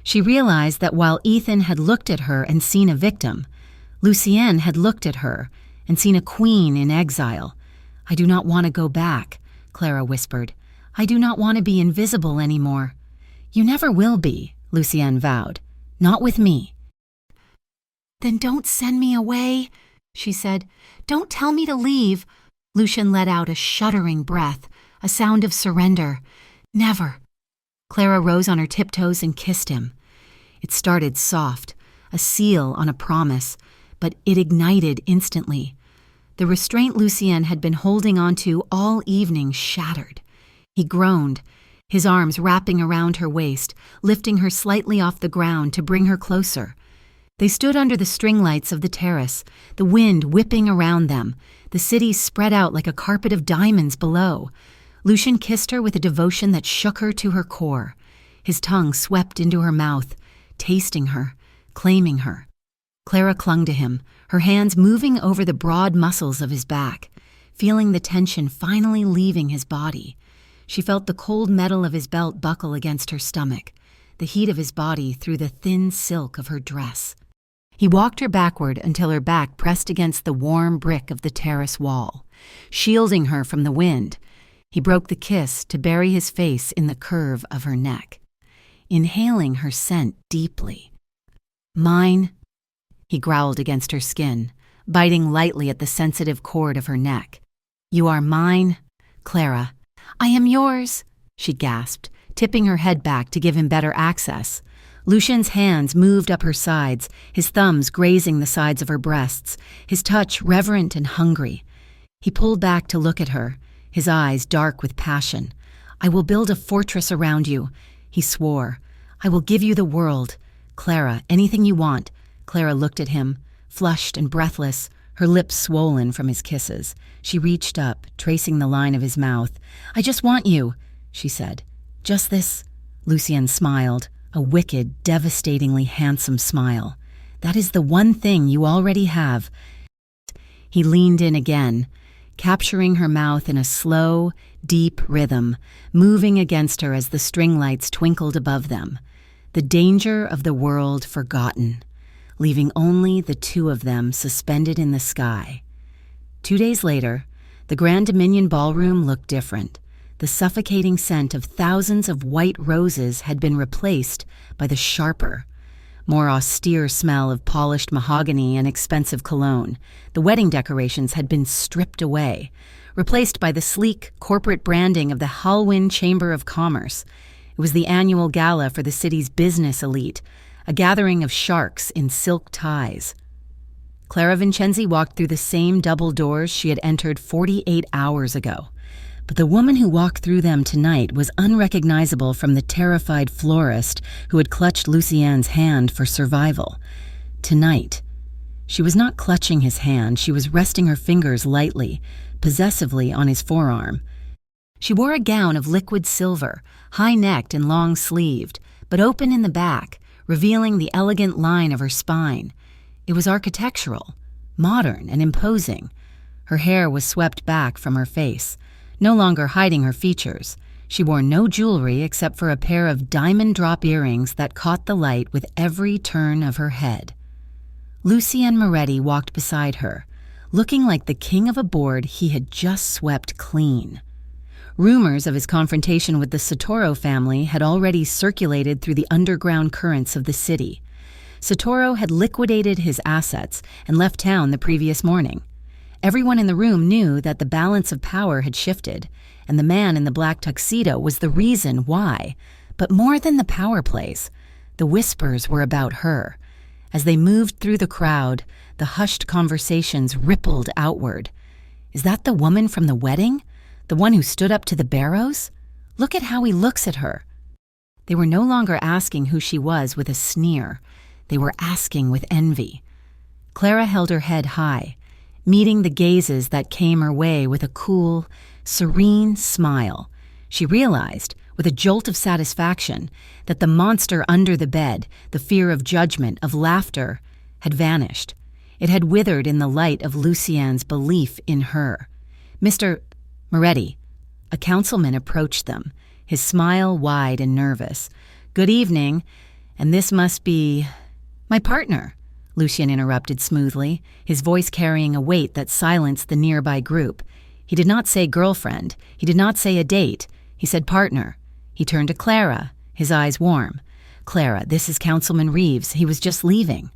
She realized that while Ethan had looked at her and seen a victim, Lucienne had looked at her and seen a queen in exile. "I do not want to go back," Clara whispered. "I do not want to be invisible anymore." "You never will be," Lucienne vowed. Not with me." "Then don't send me away," she said. "Don't tell me to leave." Lucian let out a shuddering breath, a sound of surrender. "Never." Clara rose on her tiptoes and kissed him. It started soft, a seal on a promise, but it ignited instantly. The restraint Lucien had been holding onto all evening shattered. He groaned, his arms wrapping around her waist, lifting her slightly off the ground to bring her closer. They stood under the string lights of the terrace, the wind whipping around them, the city spread out like a carpet of diamonds below. Lucian kissed her with a devotion that shook her to her core. His tongue swept into her mouth, tasting her, claiming her. Clara clung to him, her hands moving over the broad muscles of his back, feeling the tension finally leaving his body. She felt the cold metal of his belt buckle against her stomach, the heat of his body through the thin silk of her dress. He walked her backward until her back pressed against the warm brick of the terrace wall, shielding her from the wind. He broke the kiss to bury his face in the curve of her neck, inhaling her scent deeply. "Mine," he growled against her skin, biting lightly at the sensitive cord of her neck. "You are mine, Clara." "I am yours," she gasped, tipping her head back to give him better access. Lucian's hands moved up her sides, his thumbs grazing the sides of her breasts, his touch reverent and hungry. He pulled back to look at her, his eyes dark with passion. "I will build a fortress around you," he swore. "I will give you the world. Clara, anything you want." Clara looked at him, flushed and breathless, her lips swollen from his kisses. She reached up, tracing the line of his mouth. "I just want you," she said. "Just this." Lucien smiled, a wicked, devastatingly handsome smile. "That is the one thing you already have." He leaned in again, capturing her mouth in a slow, deep rhythm, moving against her as the string lights twinkled above them. The danger of the world forgotten, leaving only the two of them suspended in the sky. 2 days later, the Grand Dominion ballroom looked different. The suffocating scent of thousands of white roses had been replaced by the sharper, more austere smell of polished mahogany and expensive cologne. The wedding decorations had been stripped away, replaced by the sleek corporate branding of the Halwyn Chamber of Commerce. It was the annual gala for the city's business elite, a gathering of sharks in silk ties. Clara Vincenzi walked through the same double doors she had entered 48 hours ago. But the woman who walked through them tonight was unrecognizable from the terrified florist who had clutched Lucien's hand for survival. Tonight, she was not clutching his hand, she was resting her fingers lightly, possessively on his forearm. She wore a gown of liquid silver, high-necked and long-sleeved, but open in the back, revealing the elegant line of her spine. It was architectural, modern and imposing. Her hair was swept back from her face, no longer hiding her features. She wore no jewelry except for a pair of diamond drop earrings that caught the light with every turn of her head. Lucien Moretti walked beside her, looking like the king of a board he had just swept clean. Rumors of his confrontation with the Sotoro family had already circulated through the underground currents of the city. Sotoro had liquidated his assets and left town the previous morning. Everyone in the room knew that the balance of power had shifted, and the man in the black tuxedo was the reason why. But more than the power plays, the whispers were about her. As they moved through the crowd, the hushed conversations rippled outward. "Is that the woman from the wedding? The one who stood up to the Barrows? Look at how he looks at her." They were no longer asking who she was with a sneer. They were asking with envy. Clara held her head high, meeting the gazes that came her way with a cool, serene smile. She realized, with a jolt of satisfaction, that the monster under the bed, the fear of judgment, of laughter, had vanished. It had withered in the light of Lucien's belief in her. "Mr. Moretti," a councilman approached them, his smile wide and nervous. "Good evening, and this must be—" "My partner," Lucien interrupted smoothly, his voice carrying a weight that silenced the nearby group. He did not say girlfriend. He did not say a date. He said partner. He turned to Clara, his eyes warm. "Clara, this is Councilman Reeves. He was just leaving."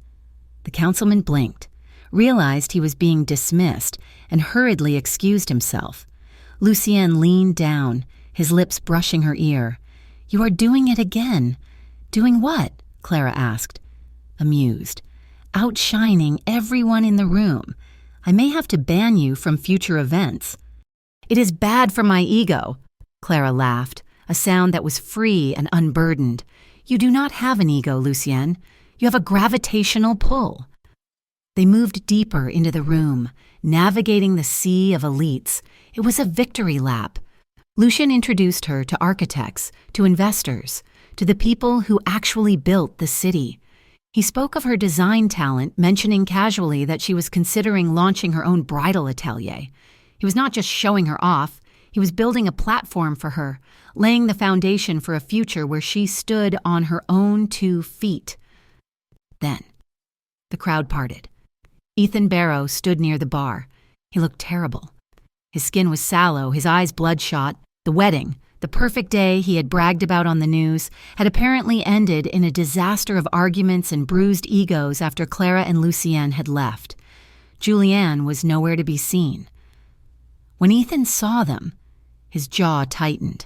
The councilman blinked, realized he was being dismissed, and hurriedly excused himself. Lucienne leaned down, his lips brushing her ear. "You are doing it again." "Doing what?" Clara asked, amused. "Outshining everyone in the room. I may have to ban you from future events." "It is bad for my ego," Clara laughed, a sound that was free and unburdened. "You do not have an ego, Lucienne. You have a gravitational pull." They moved deeper into the room, navigating the sea of elites. It was a victory lap. Lucian introduced her to architects, to investors, to the people who actually built the city. He spoke of her design talent, mentioning casually that she was considering launching her own bridal atelier. He was not just showing her off, he was building a platform for her, laying the foundation for a future where she stood on her own 2 feet. Then, the crowd parted. Ethan Barrow stood near the bar. He looked terrible. His skin was sallow, his eyes bloodshot. The wedding, the perfect day he had bragged about on the news, had apparently ended in a disaster of arguments and bruised egos after Clara and Lucienne had left. Julianne was nowhere to be seen. When Ethan saw them, his jaw tightened.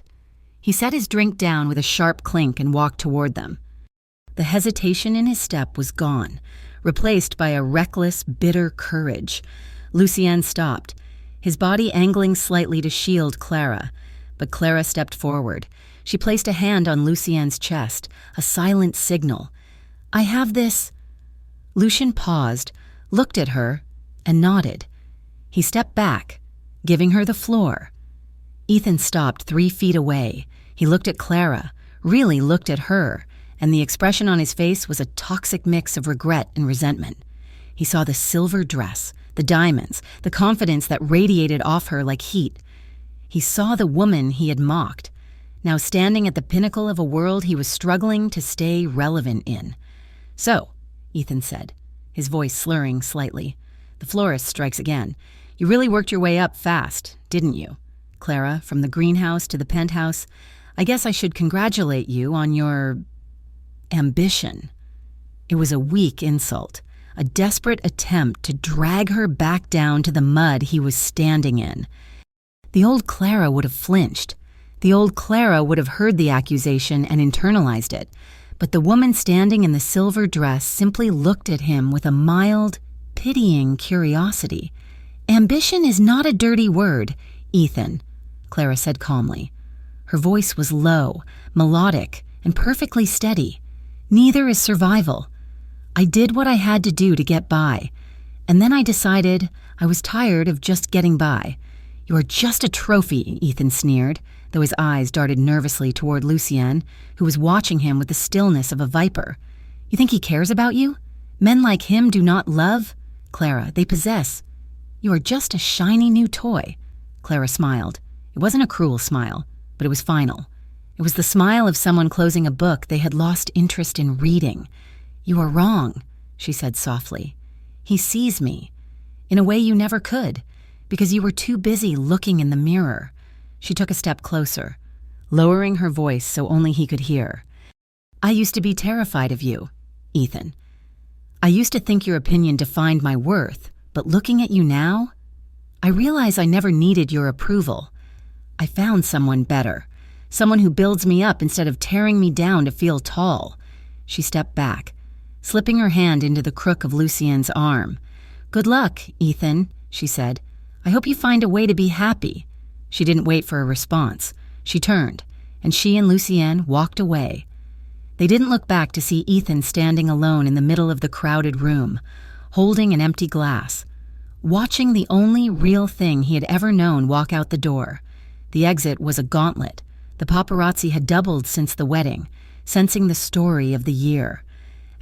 He set his drink down with a sharp clink and walked toward them. The hesitation in his step was gone, replaced by a reckless, bitter courage. Lucienne stopped, his body angling slightly to shield Clara, but Clara stepped forward. She placed a hand on Lucienne's chest, a silent signal. "I have this." Lucian paused, looked at her, and nodded. He stepped back, giving her the floor. Ethan stopped 3 feet away. He looked at Clara, really looked at her, and the expression on his face was a toxic mix of regret and resentment. He saw the silver dress, the diamonds, the confidence that radiated off her like heat. He saw the woman he had mocked, now standing at the pinnacle of a world he was struggling to stay relevant in. "So," Ethan said, his voice slurring slightly, "the florist strikes again. You really worked your way up fast, didn't you? Clara, from the greenhouse to the penthouse. I guess I should congratulate you on your ambition." It was a weak insult, a desperate attempt to drag her back down to the mud he was standing in. The old Clara would have flinched. The old Clara would have heard the accusation and internalized it. But the woman standing in the silver dress simply looked at him with a mild, pitying curiosity. "Ambition is not a dirty word, Ethan," Clara said calmly. Her voice was low, melodic, and perfectly steady. "Neither is survival. I did what I had to do to get by, and then I decided I was tired of just getting by. You are just a trophy," Ethan sneered, though his eyes darted nervously toward Lucienne, who was watching him with the stillness of a viper. "You think he cares about you? Men like him do not love? Clara, they possess. You are just a shiny new toy." Clara smiled. It wasn't a cruel smile, but it was final. It was the smile of someone closing a book they had lost interest in reading. "You are wrong," she said softly. "He sees me, in a way you never could, because you were too busy looking in the mirror." She took a step closer, lowering her voice so only he could hear. "I used to be terrified of you, Ethan. I used to think your opinion defined my worth, but looking at you now, I realize I never needed your approval. I found someone better, someone who builds me up instead of tearing me down to feel tall." She stepped back, slipping her hand into the crook of Lucienne's arm. "Good luck, Ethan," she said. "I hope you find a way to be happy." She didn't wait for a response. She turned, and she and Lucienne walked away. They didn't look back to see Ethan standing alone in the middle of the crowded room, holding an empty glass, watching the only real thing he had ever known walk out the door. The exit was a gauntlet. The paparazzi had doubled since the wedding, sensing the story of the year.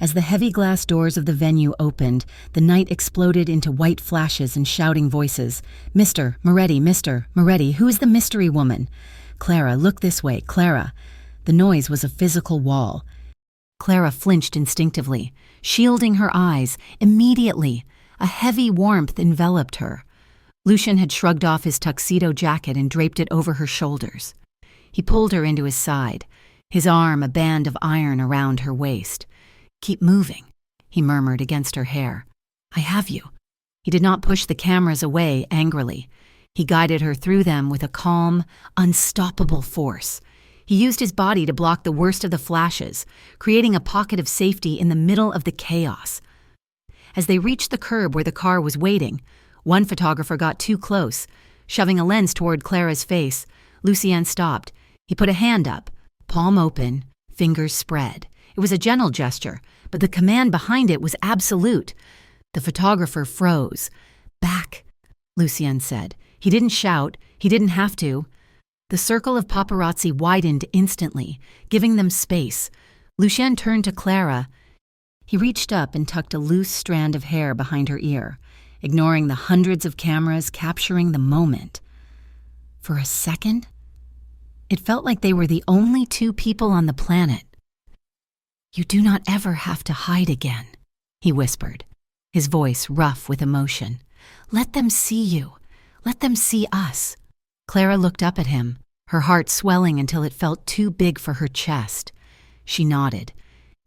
As the heavy glass doors of the venue opened, the night exploded into white flashes and shouting voices. "Mr. Moretti, Mr. Moretti, who is the mystery woman? Clara, look this way, Clara." The noise was a physical wall. Clara flinched instinctively, shielding her eyes. Immediately, a heavy warmth enveloped her. Lucian had shrugged off his tuxedo jacket and draped it over her shoulders. He pulled her into his side. his arm a band of iron around her waist. "Keep moving," he murmured against her hair. "I have you." He did not push the cameras away angrily. He guided her through them with a calm, unstoppable force. He used his body to block the worst of the flashes, creating a pocket of safety in the middle of the chaos. As they reached the curb where the car was waiting, one photographer got too close. Shoving a lens toward Clara's face, Lucien stopped. He put a hand up, palm open, fingers spread. It was a gentle gesture, but the command behind it was absolute. The photographer froze. "Back," Lucien said. He didn't shout. He didn't have to. The circle of paparazzi widened instantly, giving them space. Lucien turned to Clara. He reached up and tucked a loose strand of hair behind her ear, ignoring the hundreds of cameras capturing the moment. For a second, it felt like they were the only two people on the planet. "You do not ever have to hide again," he whispered, his voice rough with emotion. "Let them see you. Let them see us." Clara looked up at him, her heart swelling until it felt too big for her chest. She nodded,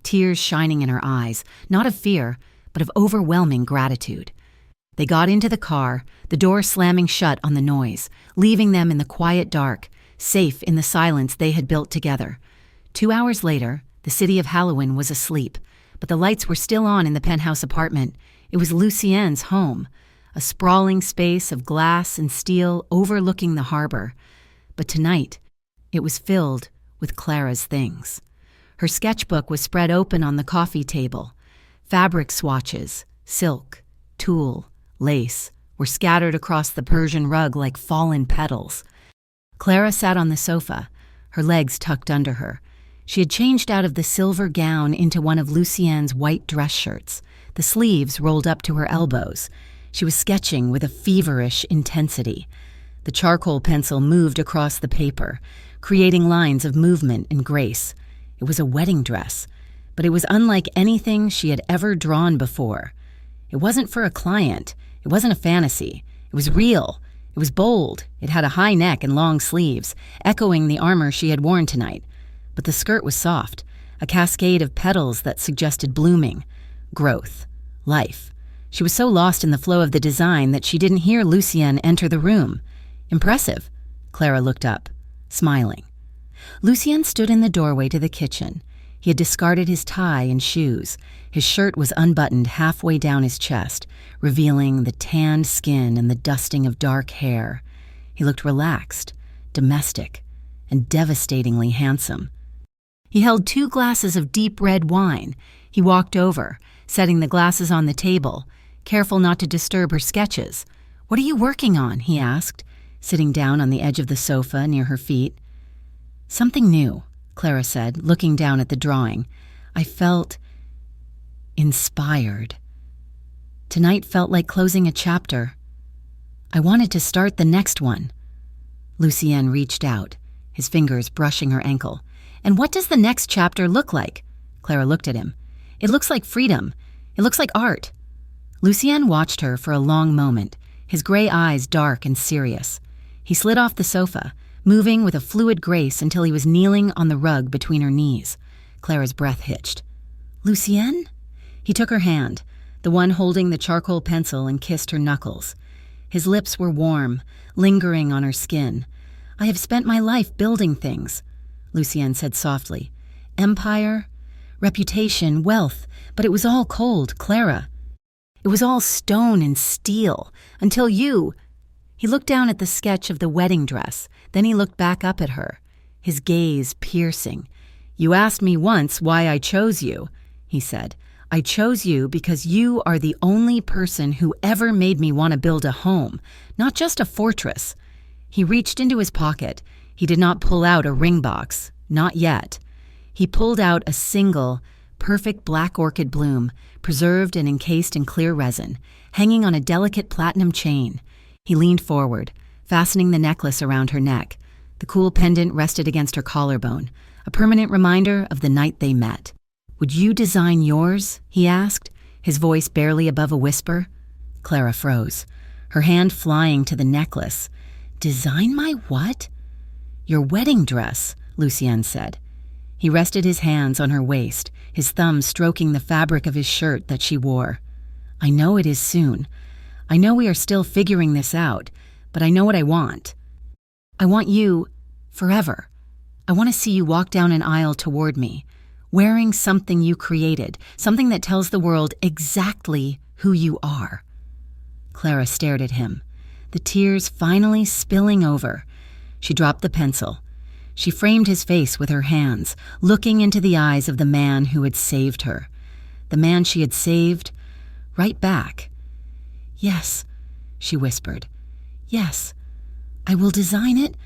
tears shining in her eyes, not of fear, but of overwhelming gratitude. They got into the car, the door slamming shut on the noise, leaving them in the quiet dark, safe in the silence they had built together. 2 hours later, the city of Halloween was asleep, but the lights were still on in the penthouse apartment. It was Lucien's home, a sprawling space of glass and steel overlooking the harbor. But tonight, it was filled with Clara's things. Her sketchbook was spread open on the coffee table. Fabric swatches, silk, tulle, lace were scattered across the Persian rug like fallen petals. Clara sat on the sofa, her legs tucked under her. She had changed out of the silver gown into one of Lucien's white dress shirts, the sleeves rolled up to her elbows. She was sketching with a feverish intensity. The charcoal pencil moved across the paper, creating lines of movement and grace. It was a wedding dress, but it was unlike anything she had ever drawn before. It wasn't for a client. It wasn't a fantasy. It was real. It was bold. It had a high neck and long sleeves, echoing the armor she had worn tonight. But the skirt was soft, a cascade of petals that suggested blooming, growth, life. She was so lost in the flow of the design that she didn't hear Lucien enter the room. "Impressive." Clara looked up, smiling. Lucien stood in the doorway to the kitchen. He had discarded his tie and shoes. His shirt was unbuttoned halfway down his chest, revealing the tanned skin and the dusting of dark hair. He looked relaxed, domestic, and devastatingly handsome. He held 2 glasses of deep red wine. He walked over, setting the glasses on the table, careful not to disturb her sketches. "What are you working on?" he asked, sitting down on the edge of the sofa near her feet. "Something new," Clara said, looking down at the drawing. "I felt inspired. Tonight felt like closing a chapter. I wanted to start the next one." Lucien reached out, his fingers brushing her ankle. "And what does the next chapter look like?" Clara looked at him. "It looks like freedom. It looks like art." Lucien watched her for a long moment, his gray eyes dark and serious. He slid off the sofa, moving with a fluid grace until he was kneeling on the rug between her knees. Clara's breath hitched. "Lucien?" He took her hand, the one holding the charcoal pencil, and kissed her knuckles. His lips were warm, lingering on her skin. "I have spent my life building things," Lucien said softly. "Empire, reputation, wealth, but it was all cold, Clara. It was all stone and steel, until you—" He looked down at the sketch of the wedding dress, then he looked back up at her, his gaze piercing. "You asked me once why I chose you," he said. "I chose you because you are the only person who ever made me want to build a home, not just a fortress." He reached into his pocket. He did not pull out a ring box, not yet. He pulled out a single, perfect black orchid bloom, preserved and encased in clear resin, hanging on a delicate platinum chain. He leaned forward, fastening the necklace around her neck. The cool pendant rested against her collarbone, a permanent reminder of the night they met. "Would you design yours?" he asked, his voice barely above a whisper. Clara froze, her hand flying to the necklace. "Design my what?" "Your wedding dress," Lucien said. He rested his hands on her waist, his thumbs stroking the fabric of his shirt that she wore. "I know it is soon. I know we are still figuring this out, but I know what I want. I want you forever. I want to see you walk down an aisle toward me, wearing something you created, something that tells the world exactly who you are." Clara stared at him, the tears finally spilling over. She dropped the pencil. She framed his face with her hands, looking into the eyes of the man who had saved her. The man she had saved right back. "Yes," she whispered. "Yes, I will design it."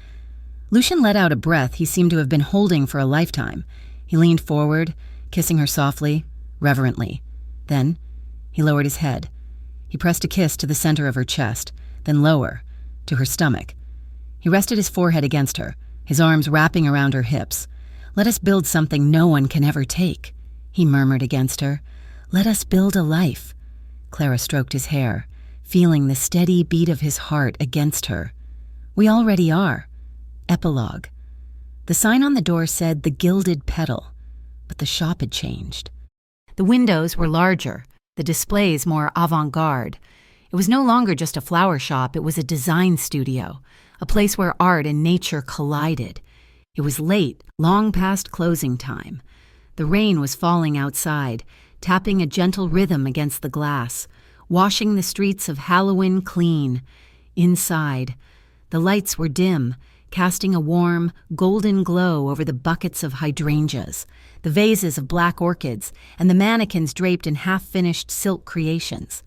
Lucian let out a breath he seemed to have been holding for a lifetime. He leaned forward, kissing her softly, reverently. Then he lowered his head. He pressed a kiss to the center of her chest, then lower, to her stomach. He rested his forehead against her, his arms wrapping around her hips. "Let us build something no one can ever take," he murmured against her. "Let us build a life." Clara stroked his hair, feeling the steady beat of his heart against her. "We already are." Epilogue. The sign on the door said "The Gilded Petal," but the shop had changed. The windows were larger, the displays more avant-garde. It was no longer just a flower shop, it was a design studio, a place where art and nature collided. It was late, long past closing time. The rain was falling outside, tapping a gentle rhythm against the glass, washing the streets of Halloween clean. Inside, the lights were dim, casting a warm, golden glow over the buckets of hydrangeas, the vases of black orchids, and the mannequins draped in half-finished silk creations.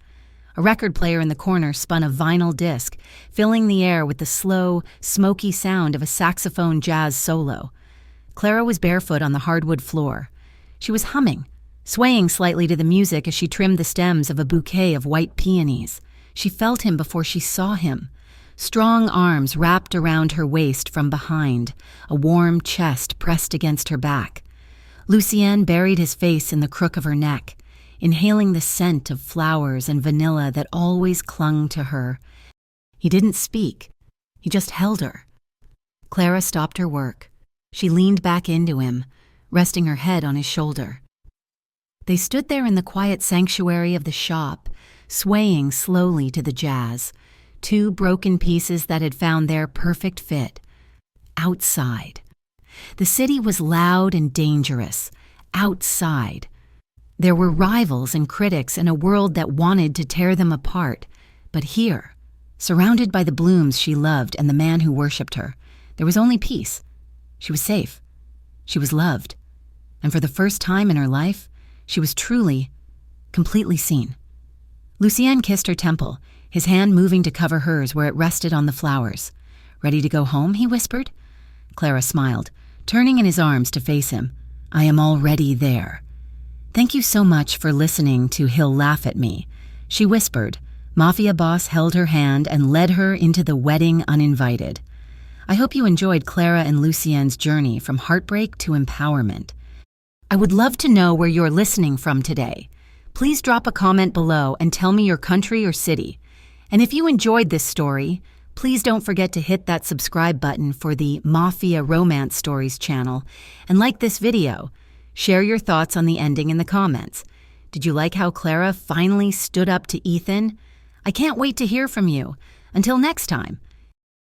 A record player in the corner spun a vinyl disc, filling the air with the slow, smoky sound of a saxophone jazz solo. Clara was barefoot on the hardwood floor. She was humming, swaying slightly to the music as she trimmed the stems of a bouquet of white peonies. She felt him before she saw him. Strong arms wrapped around her waist from behind, a warm chest pressed against her back. Lucien buried his face in the crook of her neck, inhaling the scent of flowers and vanilla that always clung to her. He didn't speak. He just held her. Clara stopped her work. She leaned back into him, resting her head on his shoulder. They stood there in the quiet sanctuary of the shop, swaying slowly to the jazz, two broken pieces that had found their perfect fit. Outside. The city was loud and dangerous. Outside. There were rivals and critics and a world that wanted to tear them apart. But here, surrounded by the blooms she loved and the man who worshipped her, there was only peace. She was safe. She was loved. And for the first time in her life, she was truly, completely seen. Lucien kissed her temple, his hand moving to cover hers where it rested on the flowers. "Ready to go home?" he whispered. Clara smiled, turning in his arms to face him. "I am already there." "Thank you so much for listening to He'll Laugh at Me," she whispered. Mafia Boss held her hand and led her into the wedding uninvited. I hope you enjoyed Clara and Lucien's journey from heartbreak to empowerment. I would love to know where you're listening from today. Please drop a comment below and tell me your country or city. And if you enjoyed this story, please don't forget to hit that subscribe button for the Mafia Romance Stories channel and like this video. Share your thoughts on the ending in the comments. Did you like how Clara finally stood up to Ethan? I can't wait to hear from you. Until next time,